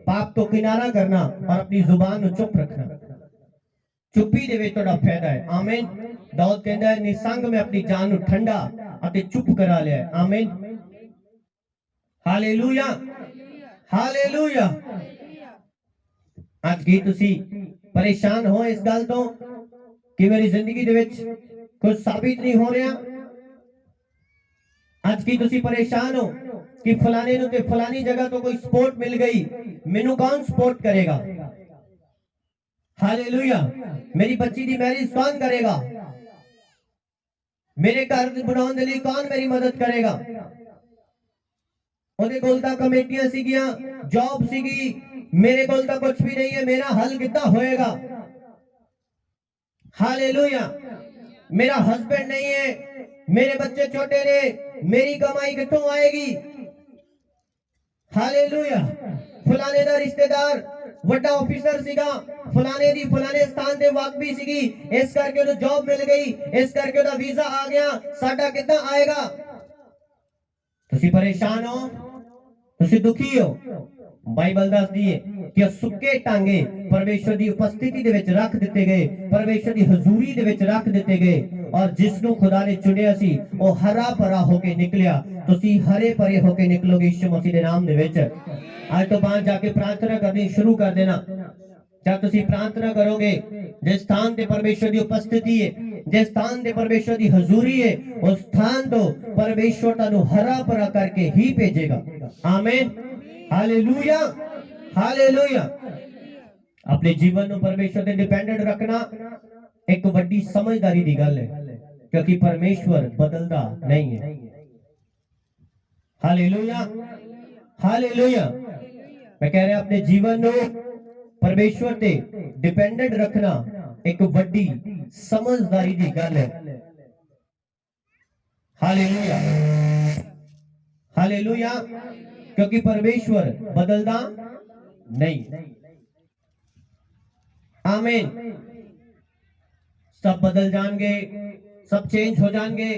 A: पाप तो किनारा करना और अपनी जुबान नु चुप रखना। चुप्पी दे विच तोड़ा फायदा है। आमीन। दाऊद कहंदा है निसंग में अपनी जान नु ठंडा अते चुप करा लिया है। आमीन, हालेलुया, हालेलुया। आज की तुसी परेशान हो इस गल तो कि मेरी जिंदगी दे विच कुछ साबित नहीं हो रहा। आज की तुसी परेशान हो कि फलाने नु ते फलानी जगह तो कोई सपोर्ट मिल गई, मेनू कौन सपोर्ट करेगा। हालेलुया। मेरी बच्ची दी मैरिज कौन करेगा, मेरे घर बनाने के लिए कौन मेरी मदद करेगा। ਉਹਦੇ ਕੋਲ ਤਾਂ ਕਮੇਟੀਆਂ ਸੀਗੀਆਂ, ਜੌਬ ਸੀਗੀ, ਮੇਰੇ ਕੋਲ ਤਾਂ ਕੁਝ ਵੀ ਨਹੀਂ ਹੈ, मेरा हल कितना होएगा। हालेलुया। मेरा हस्बैंड नहीं है, मेरे बच्चे छोटे ने, मेरी कमाई कितों आएगी। हालेलुया। फलाने दा रिश्तेदार ਵੱਡਾ ऑफिसर ਸੀਗਾ, फलाने दी फलाने स्थान ते वाकबी ਸੀਗੀ, इस करके ਉਹਨੂੰ जॉब मिल गई, इस करके ਉਹਦਾ वीजा आ गया, साडा कितना आएगा। ਤੁਸੀਂ परेशान हो, ਤੁਸੀਂ दुखी हो। बाइबल दसदी है कि सुक्के टांगे परमेश्वर की उपस्थिति दे विच रख दिते गए, परमेश्वर की हजूरी दे विच रख दिते गए और जिसनु खुदा ने चुनिया सी वो हरा भरा होके निकलिया। तुसी हरे भरे होके निकलोगे यीशु मसीह दे नाम दे विच। आज तो बाहर जाके प्रार्थना करनी शुरू कर देना। जब तुसी प्रार्थना करोगे जिस स्थान ते परमेश्वर की उपस्थिति है, जिस स्थान ते परमेश्वर की हजूरी है, उस स्थान तो परमेश्वर तानु हरा भरा करके ही भेजेगा। आमीन, हालेलुया, हालेलुया। अपने जीवन में परमेश्वर पे डिपेंडेंट रखना एक बड़ी समझदारी दी गल है, क्योंकि परमेश्वर बदलता नहीं है। Hallelujah, hallelujah. मैं कह रहा अपने जीवन में परमेश्वर पे डिपेंडेंट रखना एक बड़ी समझदारी दी गल है। Hallelujah, hallelujah. क्योंकि परमेश्वर बदलता नहीं। आमीन। सब बदल जाएंगे, सब चेंज हो जाएंगे।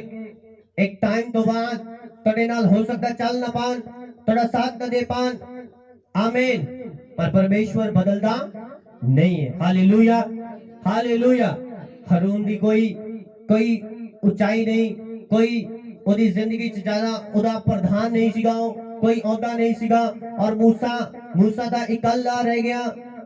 A: एक टाइम तो बाद तोड़े नाल हो सकता चल ना पान, तोड़ा साथ न दे पान। आमीन। पर परमेश्वर बदलता नहीं है। Hallelujah, hallelujah. हारून दी कोई ऊंचाई नहीं, कोई ओदी जिंदगी च ज्यादा ओदा प्रधान नहीं सीगा, कोई औदा नहीं सीगा। और मूसा दा इकल्ला रह गया,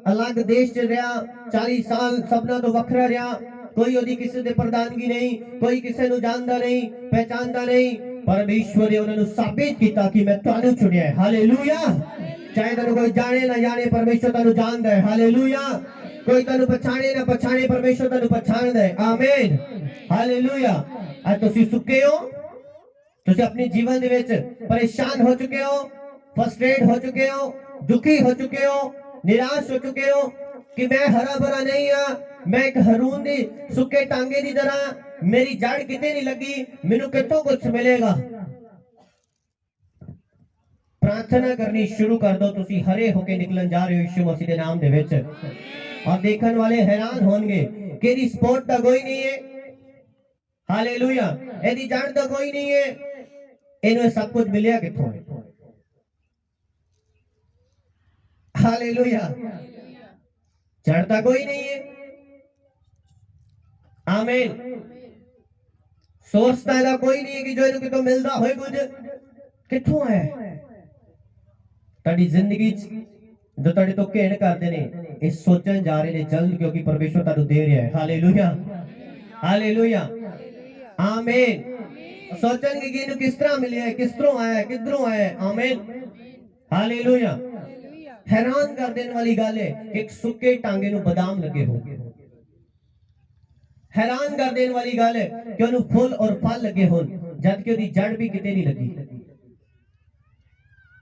A: अलग देश च रहा, 40 साल सबना तो वखरा रहा। कोई ओदी किसी दे प्रधानगी नहीं, कोई किसी नु जानदा नहीं, पहचानदा नहीं। परमेश्वर ने उन्हें साबित किया कि मैं तुहानू चुनिया है। हालेलुया। चाहे तेन कोई जाने ना जाने, परमेश्वर तेन जानदा है। हालेलुया। कोई तेन पछाणे ना पछाणे, परमेश्वर तेन पछाणदा है। आमीन, हालेलुया। आज तुसी सुके हो, तुसी अपने जीवन दे विच परेशान हो चुके हो, फ्रस्ट्रेट हो चुके हो, दुखी हो चुके हो, निराश हो चुके हो कि मैं हरा भरा नहीं हाँ, मैं एक हारून दी सुके टांगे दी तरह, मेरी जड़ किते नहीं लगी, मैनू कितों कुछ मिलेगा। प्रार्थना करनी शुरू कर दो, तुसी हरे होके निकलन जा रहे हो यीशु मसीह के नाम दे विच। और देखने वाले हैरान होंगे कि इहदी सपोर्ट तो कोई नहीं है। हालेलुया। इहदी जड़ तो कोई नहीं है, इन्हें सब कुछ मिलिया किथों है। हालेलुया। चढ़ता कोई नहीं है। आमीन। सोचता है कोई नहीं है कि जो इन्हें कितों मिलता होए कुछ किथों है ताड़ी जिंदगी जो ताड़ी तो कहण करते ने इस सोचन जा रहे ने जल्द क्योंकि परमेश्वर तारू दे रहा है। हालेलुया हालेलुया आमीन। सोचन कि इन्हें किस तरह मिले है, किस तरह आया है, किधरों आया है। आमीन हालेलुया। हैरान कर देने वाली गल है एक सुके टांगे नु बादाम लगे हो। हैरान कर देने वाली गल है कि उन्हें फुल और फल लगे हो जबकि उसकी जड़ भी किते नहीं लगी।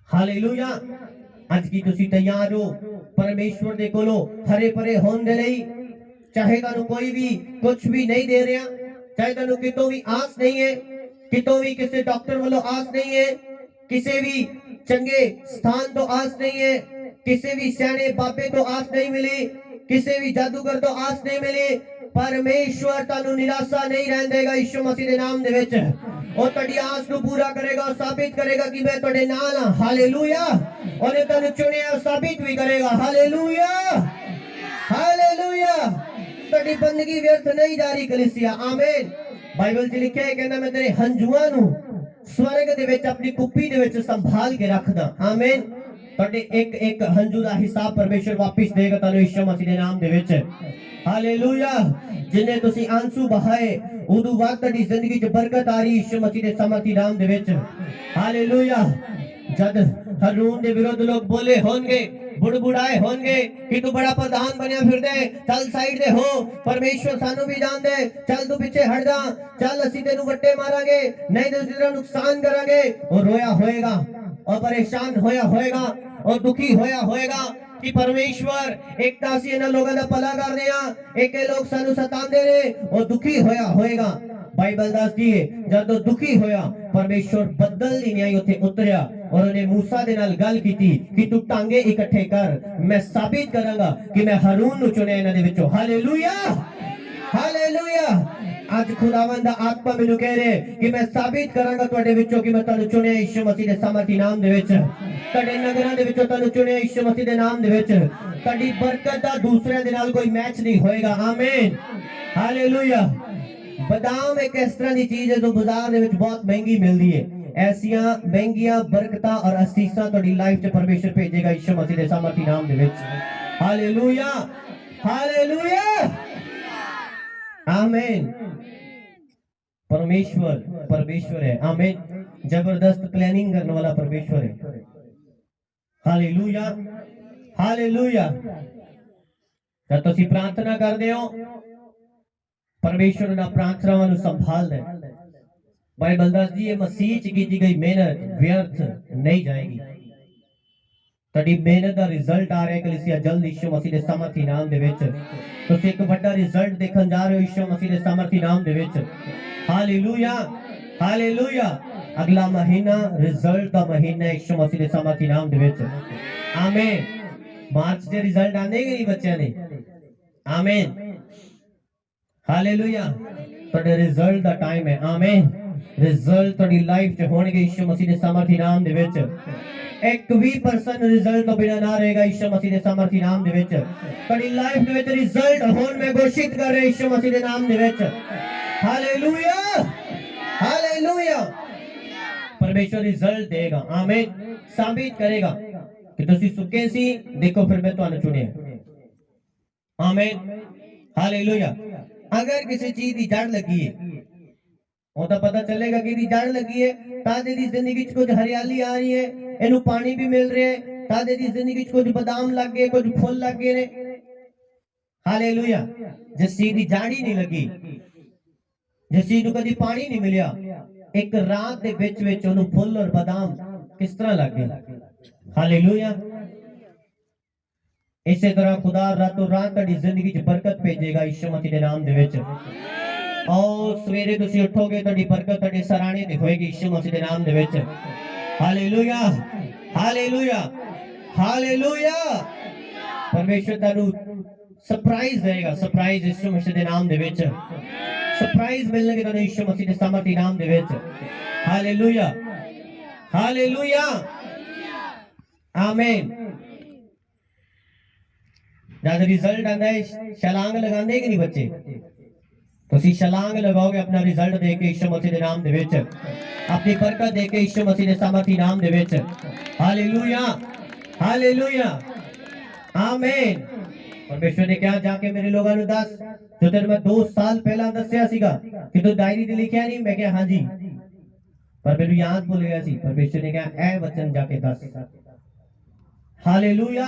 A: हालेलुया। आज की तुसी तैयार हो परमेश्वर दे कोलो हरे भरे होने दे लई। चाहे तुहानू कोई भी कुछ भी नहीं दे रहा, चाहे तुहानू कितों भी आस नहीं है, कितों भी किसी डॉक्टर वालों आस नहीं है, किसी भी चंगे स्थान तो आस नहीं है, किसी भी सियाने बाबे तो आस नहीं मिली, किसी भी जादूगर तो आस नहीं मिली। परमेश्वर तानू निराशा नहीं रहने देगा। यीशु मसीह के नाम दे विच और तड़ी आस को पूरा करेगा और साबित करेगा कि मैं तुहाडे नाल हां। हालेलुया। और तानू चुनिया साबित भी करेगा। Hallelujah hallelujah. तड़ी बंदगी व्यर्थ नहीं जारी कलीसिया। आमीन। बाइबल च लिखिया है कहंदा मैं तेरे हंजुआं नु स्वर्ग दे विच अपनी कुप्पी दे विच संभाल के रखदा। आमीन। तड़े एक एक हंजू दा हिसाब परमेश्वर वापस देगा तानू यीशु मसीह दे नाम दे विच। हालेलुया। जिन्हें तुसी आंसू बहाए उदू वक्त दी जिंदगी च बरकत आ रही यीशु मसीह दे सामर्थी नाम दे विच। हालेलुया। जद हारून दे विरुद्ध लोग बोले होंगे, बुड़बुड़ाए होंगे कि तू बड़ा प्रधान बनया फिर दे, चल साइड दे हो, परमेश्वर सानू भी जान दे, चल तू पीछे हट जा, चल असी तेनू वट्टे मारांगे, नहीं तो तेरा नुकसान करांगे। और रोया होएगा और परेशान होया होएगा और दुखी होया होएगा कि परमेश्वर एक तासी इन्हां लोगों दा भला कर दिया, एक लोग सानू सतांदे ने और दुखी होया होएगा। बाइबल दसदी है जब दुखी होया परमेश्वर बदल दी न्याय उथे उतरिया और उन्हें मूसा दे नाल गल कीती कि तू टांगे इकट्ठे कर, मैं साबित करांगा कि मैं हारून नु चुनिया इन्हां दे विचों। Hallelujah hallelujah. आज खुदावंद दा आत्मा मैनू कह रहे कि मैं साबित करांगा तुहाडे विचों कि मैं तुहानू चुनिया यीशु मसीह दे सामर्थी नाम दे विच। तुहाडे नगरां दे विचों तुहानू चुनिया यीशु मसीह दे नाम दे विच। तुहाडी बरकत दा दूसरे दे नाल कोई मैच नहीं होएगा। आमीन हालेलुया। बादाम एक इस तरह की चीज है जो बाजार दे विच बहुत महंगी मिलती है। ऐसियां महंगियां बरकतां और असीसां तुहाडी लाइफ च परमेश्वर भेजेगा यीशु मसीह दे सामर्थी नाम दे विच। हालेलुया हालेलुया आमीन। परमेश्वर परमेश्वर है। आमीन। जबरदस्त प्लानिंग करने वाला परमेश्वर है। Hallelujah hallelujah. जब तुसी प्रार्थना करदे हो परमेश्वर ना प्रार्थनावां नु संभाल ले। बाइबल दसदी है मसीह च कीती गई मेहनत व्यर्थ नहीं जाएगी। तड़ी मेहनत दा रिजल्ट आ रहा है कलीसिया जल्द यीशु मसीह दे सामर्थी नाम दे विच। तुसी एक बड़ा रिजल्ट देखन जा रहे हो यीशु मसीह दे सामर्थी नाम दे विच। Hallelujah hallelujah. अगला महीना रिजल्ट दा महीना है यीशु मसीह दे सामर्थी नाम दे विच। आमीन। मार्च दे रिजल्ट आंदे कि नहीं बच्चों ने। आमीन हालेलुया। तुहाडे रिजल्ट दा टाइम है। आमीन। रिजल्ट तुहाडी लाइफ च होणगे यीशु मसीह दे सामर्थी नाम दे विच। एक भी पर्सन रिजल्ट तो बिना ना रहेगा यीशु मसीह दे सामर्थी नाम दे विच। तुहाडी लाइफ दे विच रिजल्ट होण मैं घोषित कर रहा यीशु मसीह दे नाम दे विच। Hallelujah hallelujah. परमेश्वर रिजल्ट देगा। आमीन। साबित करेगा कि तुसी सुके सी, देखो फिर मैं तुहानू चुनिया। आमीन हालेलुया। अगर किसी चीज की जड़ लगी है वो तो पता चलेगा कि जड़ लगी है ताजे दी जिंदगी च कुछ हरियाली आ रही है, इनू पानी भी मिल रहा है, ताजे दी जिंदगी च कुछ बादाम लग गए, कुछ फुल लग गए ने। हालेलुया। जिस चीज की जड़ ही नहीं लगी, जिस चीज को कभी पानी नहीं मिलिया, एक रात दे विच विच ओनू फुल और बादाम किस तरह लग गए। हालेलुया। इसी तरह खुदा रातों रात तुहाडी जिंदगी च बरकत भेजेगा यीशु मसीह दे नाम दे विच। और सवेरे तुसी उठोगे तुहाडी बरकत तुहाडे सराणे ते होएगी यीशु मसीह दे नाम दे विच। Hallelujah hallelujah hallelujah. परमेश्वर तुहानू सरप्राइज देगा, सरप्राइज यीशु मसीह दे नाम दे विच। सरप्राइज मिलणगे तुहानू यीशु मसीह दे सामर्थी नाम दे विच। हालेलुया हालेलुया आमीन। जब रिजल्ट आता है छलांग लगाते कि नहीं बच्चे? ਤੁਸੀਂ ਛਲਾਂਗ ਲਗਾਓਗੇ ਆਪਣਾ ਰਿਜ਼ਲਟ ਦੇਖ ਕੇ ਯਿਸੂ ਮਸੀਹ ਦੇ ਨਾਮ ਦੇ ਵਿੱਚ, ਆਪਣੀ ਬਰਕਤ ਦੇਖ ਕੇ ਯਿਸੂ ਮਸੀਹ ਦੇ ਸਾਮਰਥੀ ਨਾਮ ਦੇ ਵਿੱਚ। ਹਾਲੇਲੂਇਆ ਹਾਲੇਲੂਇਆ ਆਮੀਨ। ਪਰਮੇਸ਼ਵਰ ਨੇ ਕਿਹਾ ਜਾ ਕੇ ਮੇਰੇ ਲੋਕਾਂ ਨੂੰ ਦੱਸ, ਜੋ ਤੈਨੂੰ ਮੈਂ 2 ਸਾਲ ਪਹਿਲਾਂ ਦੱਸਿਆ ਸੀਗਾ ਕਿ ਤੂੰ ਡਾਇਰੀ ਤੇ ਲਿਖਿਆ ਨਹੀਂ। ਮੈਂ ਕਿਹਾ ਹਾਂਜੀ, ਪਰ ਮੈਨੂੰ ਯਾਦ ਭੁੱਲ ਗਿਆ ਸੀ। ਪਰਮੇਸ਼ਵਰ ਨੇ ਕਿਹਾ ਇਹ ਵਚਨ ਜਾ ਕੇ ਦੱਸ। Hallelujah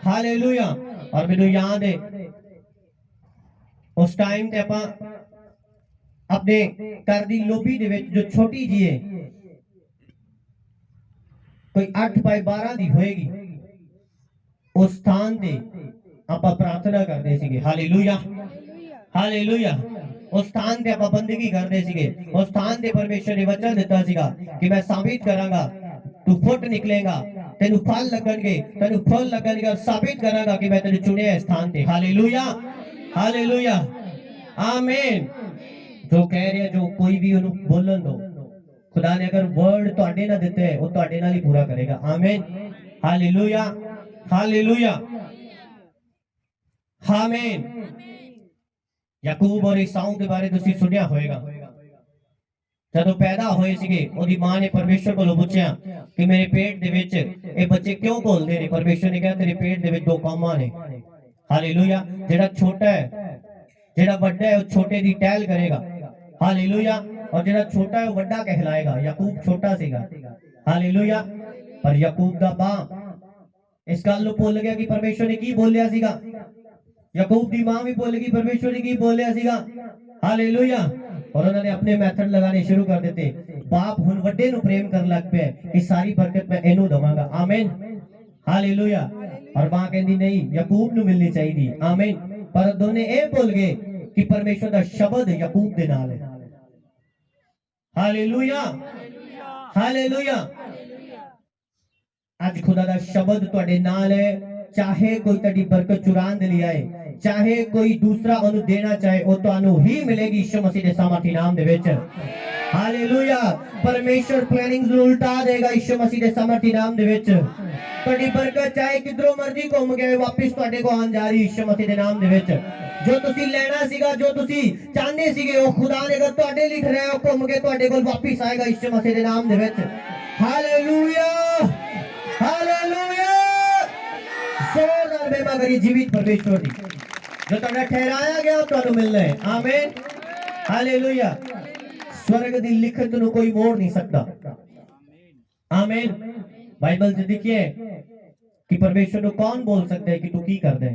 A: hallelujah. ਔਰ ਮੈਨੂੰ ਯਾਦ ਹੈ उस टाइम ते ਆਪਾਂ अपने घर दी लोबी दे विच जो छोटी जी है कोई 8 बाय 12 दी होएगी, उस स्थान ते ਆਪਾਂ प्रार्थना करते ਸੀਗੇ। Hallelujah hallelujah. उस स्थान ते ਆਪਾਂ बंदगी करते ਸੀਗੇ। उस स्थान ते परमेश्वर ने वचन दिता सीगा कि मैं साबित करांगा, तू फुट निकलेगा, तेनु फल लगणगे, तेनु फल लगणगे और साबित करांगा कि मैं तेनु चुने इस स्थान ते। हालेलुया हालेलुया आमीन। जो कह रहे जो कोई भी उन्हें बोलन दो, खुदा ने अगर वर्ड ਤੁਹਾਡੇ ਨਾਲ ਦਿੱਤੇ ਹੈ ਉਹ ਤੁਹਾਡੇ ਨਾਲ ਹੀ ਪੂਰਾ ਕਰੇਗਾ। आमीन हालेलुया हालेलुया आमीन। याकूब और ईसाऊ ਦੇ ਬਾਰੇ ਤੁਸੀਂ ਸੁਣਿਆ ਹੋਵੇਗਾ। ਜਦੋਂ ਪੈਦਾ ਹੋਏ ਸੀਗੇ ਉਹਦੀ ਮਾਂ ਨੇ ਪਰਮੇਸ਼ਰ ਕੋਲੋਂ ਪੁੱਛਿਆ ਕਿ ਮੇਰੇ ਪੇਟ ਦੇ ਵਿੱਚ ਇਹ ਬੱਚੇ ਕਿਉਂ ਘੁਲਦੇ ਨੇ। ਪਰਮੇਸ਼ਰ ਨੇ ਕਿਹਾ ਤੇਰੇ ਪੇਟ ਦੇ ਵਿੱਚ 2 ਕੌਮਾਂ ਨੇ। हालेलुया। जेड़ा छोटा है जेड़ा बड़ा है वो छोटे दी टहल करेगा। हालेलुया। और जेड़ा छोटा है वो बड़ा कहलाएगा। याकूब छोटा सीगा। हालेलुया। पर याकूब दा बाप इस गल नूं भुल गया कि परमेश्वर ने की बोलिया सीगा। याकूब दी मां भी भुल गई परमेश्वर ने की बोलिया सीगा। हालेलुया। और उन्होंने अपने मेथड लगाने शुरू कर दिते। बाप हुण वड्डे नूं प्रेम करन लग पिया कि सारी बरकत मैं इहनूं दवांगा। आमीन हालेलुया। और मां कहती नहीं याकूब नूं मिलनी चाहिए। आमीन। पर दोने ये भूल गए कि परमेश्वर दा शब्द याकूब दे नाल है। Hallelujah hallelujah. आज खुदा दा शब्द तुहाडे नाल है। चाहे कोई तुहाडी बरकत चुरान दे लिए आए, चाहे कोई दूसरा उन्हें देना चाहे, वो तुहानू ही मिलेगी यीशु मसीह दे सामर्थी नाम दे विच। हालेलुया। परमेश्वर प्लानिंग्स नूं उल्टा देगा यीशु मसीह दे सामर्थी नाम दे विच। तुहाडी बरकत चाहे किधरों मर्जी घूम गए वापस तुहाडे को आन जा रही यीशु मसीह दे नाम दे विच। जो तुसी लेना सीगा, जो तुसी चाहते सीगे, वो खुदा ने अगर तुहाडे लिख रहा है घूम के तुहाडे कोल वापस आएगा यीशु मसीह दे नाम दे विच। Hallelujah hallelujah. जोरदार बेमा करिए जीवित परमेश्वर दी जो तुहाडा ठहराया गया तुहानू मिलना है। आमीन हालेलुया। स्वर्ग दी लिखत नूं कोई मोड़ नहीं सकता। आमीन। बाइबल च लिखिए कि परमेश्वर को कौन बोल सकता है कि तू की कर दे,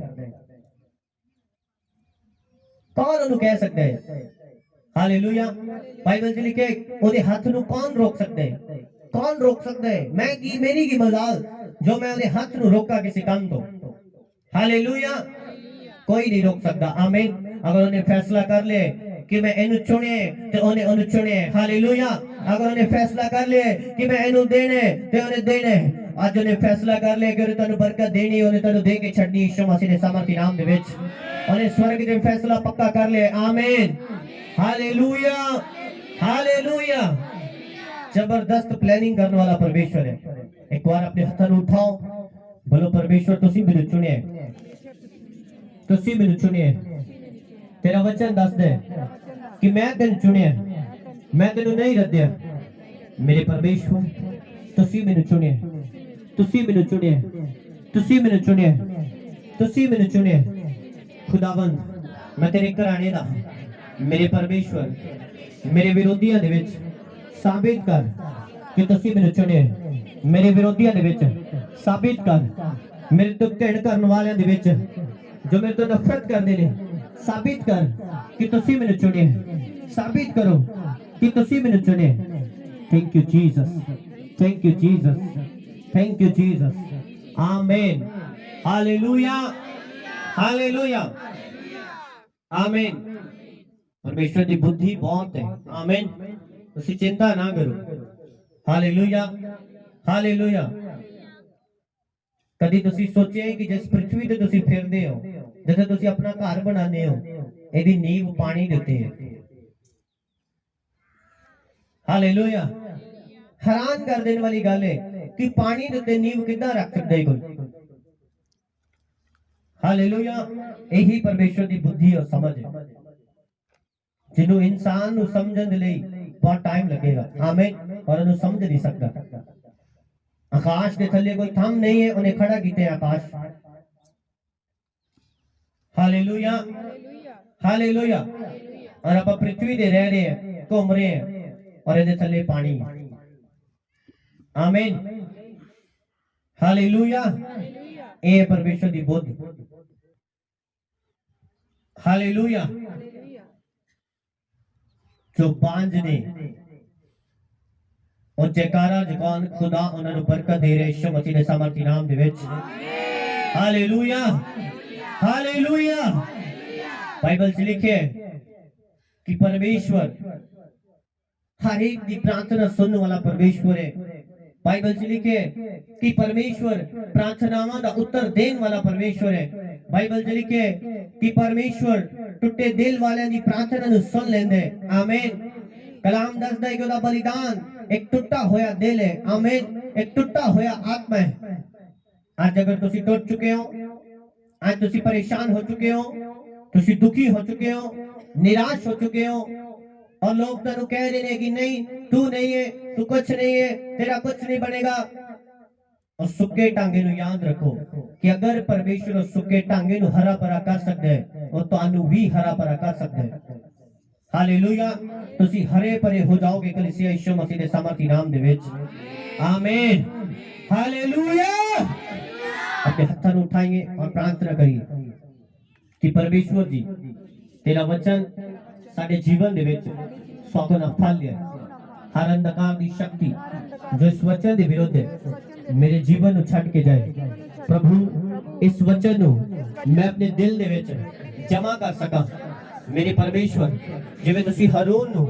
A: कौन उन्हें कह सकता है। हालेलुया। बाइबल च लिखे ओदे हाथ नूं कौन रोक सकता है, कौन रोक सकता है। मैं की मेरी की मजाल जो मैं ओदे हाथ नूं रोका किसी काम तो। हालेलुया। कोई नहीं रोक सकता। आमीन। अगर उन्हें फैसला कर ले कि मैं इन्हू चुने तो उन्हें उन्हें चुने। हालेलुया। अगर उन्हें फैसला कर ले कि मैं इन्हू देने तो उन्हें देने। आज उन्हें फैसला कर ले कि उन्हें तन्नू बरकत देनी, उन्हें तन्नू दे के छड्डनी यीशु मसीह दे सामर्थी नाम दे विच। उन्हें स्वर्ग दे फैसला पक्का कर ले। आमीन हालेलुया हालेलुया। जबरदस्त प्लानिंग करने वाला परमेश्वर है। एक बार अपने हाथ नूं उठाओ, बोलो परमेश्वर तुसी मैनू चुने, तुसी मैनू चुने। तेरा वचन दस दे कि मैं तेन चुने, मैं तेन नहीं रद्दिया। मेरे परमेश्वर तुसी मैनू चुने, तुसी मैनू चुने, तुसी मैनू चुने, तुसी मैनू चुने। खुदावंद मैं तेरे घराने दा, मेरे परमेश्वर मेरे विरोधियों दे विच साबित कर कि तुसी मैनू चुने। मेरे विरोधियों दे विच साबित कर, मेरे तो घिन करने वालियां दे विच जो मेरे तो नफरत करते हैं, साबित कर कि तुसी मैनू चुने। साबित करो कि तुसी मैनू चुने। Thank you Jesus, thank you Jesus, thank you Jesus. आमीन हालेलुया हालेलुया आमीन। परमेश्वर की बुद्धि बहुत है। आमीन। तुसी चिंता ना करो। Hallelujah hallelujah. कभी तुसी सोचे कि जिस पृथ्वी ते तुसी फिरदे हो, जिथे तुसी अपना घर बनाने हो, एदी नींव पानी देते हैं। हालेलुया। हैरान कर देने वाली गल है कि पानी देते नींव कितना रख सकता है कोई। हालेलुया। यही परमेश्वर की बुद्धि और समझ है, जिन्हों इंसान ਨੂੰ ਸਮਝਣ ਦੇ ਲਈ बहुत टाइम लगेगा। आमीन। और ਉਹਨੂੰ समझ नहीं सकता। आकाश के थल्ले कोई थम नहीं है, उन्हें खड़ा कीते आकाश। Hallelujah, hallelujah. और आप पृथ्वी दे रह रहे हैं, घूम रहे हैं, और इहदे थल्ले पानी। आमीन, हालेलुया। ये परमेश्वर की बुद्धि। हालेलुया। जो बांझ ने और जयकारा जगान खुदा उन्होंने बरकत दे रहे यीशु मसीह के सामर्थी नाम दे विच। Hallelujah, hallelujah. बाइबल च लिखे कि परमेश्वर हर एक की प्रार्थना सुनने वाला परमेश्वर है। बाइबल च लिखे कि परमेश्वर प्रार्थनावां दा उत्तर देने वाला परमेश्वर है। बाइबल च लिखे कि परमेश्वर टुटे दिल वाले दी प्रार्थना नु सुन लेंदे। आमीन। कलाम दसदा है कि ओदा बलिदान एक टुटा होया दिल है। आमीन। एक टुटा होया आत्मा है। आज अगर तुसी टूट चुके हो, आज तुसी परेशान हो चुके हो, तुसी दुखी हो चुके हो, निराश हो चुके हो, और लोग तेनू कह रहे हैं कि नहीं तू नहीं है, तू कुछ नहीं है, तेरा कुछ नहीं बनेगा, और सुके टांगे नु याद रखो कि अगर परमेश्वर उस सुके टांगे नु हरा भरा कर सकता है, वो तानू भी हरा भरा कर सकता है। हालेलुया। तुसी हरे भरे हो जाओगे कलीसिया यीशु मसीह के सामर्थी नाम दे विच। आमीन, हालेलुया। अपने हाथों को उठाइए और प्रार्थना करिए कि परमेश्वर जी तेरा वचन साडे जीवन दे विच सौगंध फल है। हर अंधकार की शक्ति जो इस वचन के विरुद्ध है मेरे जीवन को छड़ के जाए। प्रभु इस वचन को मैं अपने दिल दे विच जमा कर सका। मेरे परमेश्वर जिवें तुसीं हारून नूं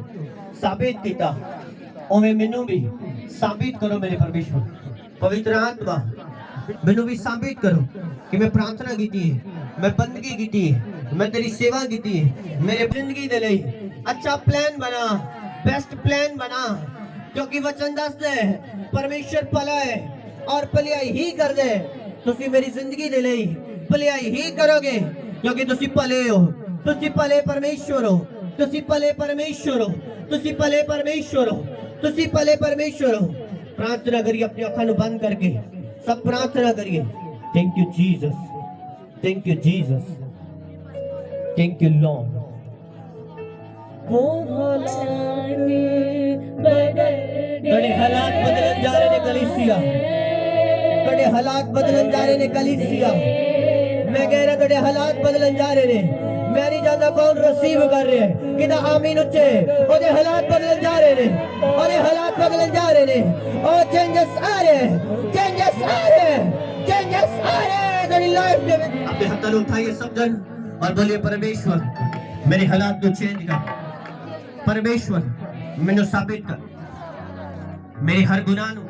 A: साबित किया उवें मैनूं भी साबित करो। मेरे परमेश्वर पवित्र आत्मा मैनूं भी साबित करो कि मैं प्रार्थना की है, मैं बंदगी की है, मैं तेरी सेवा की है। मेरे जिंदगी दे लई अच्छा प्लान बना, बेस्ट प्लान बना, क्योंकि वचन दस दे परमेश्वर भला है और भलाई ही कर दे। तुसी मेरी जिंदगी दे लई भलाई ही करोगे क्योंकि तुसी भले हो, तुसी भले परमेश्वर हो, तुसी भले परमेश्वर हो, तुसी भले परमेश्वर हो, तुसी भले परमेश्वर हो। प्रार्थना करिए अपनी आंखों को बंद करके, सब प्रार्थना करिए। Thank you Jesus, thank you Jesus, thank you Lord. कड़े हालात बदलन जा रहे ने कलीसिया, कड़े हालात बदलन जा रहे ने कलीसिया। मैं कह रहा कड़े हालात बदलन जा रहे ने। मैं नहीं जानता कौन रिसीव कर रहे हैं कि आमीन उच्चे ओदे हालात बदलन जा रहे ने, ओदे हालात बदलन जा रहे ने, और चेंजेस आ रहे हैं, चेंजेस आ रहे हैं, चेंजेस आ रहे हैं तेरी लाइफ में। अपने हाथ उठाइए सब जन और बोलिए परमेश्वर मेरे हालात को चेंज कर। परमेश्वर मैनू साबित कर, मेरे हर गुनाह नु,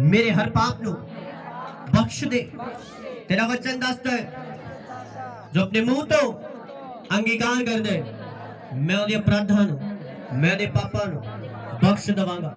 A: मेरे हर पाप नु बख्श दे। तेरा वचन दसदा है जो अपने मुंह तो अंगीकार कर दे मैं अपराधां नु, मैं पापां नु बख्श दवांगा।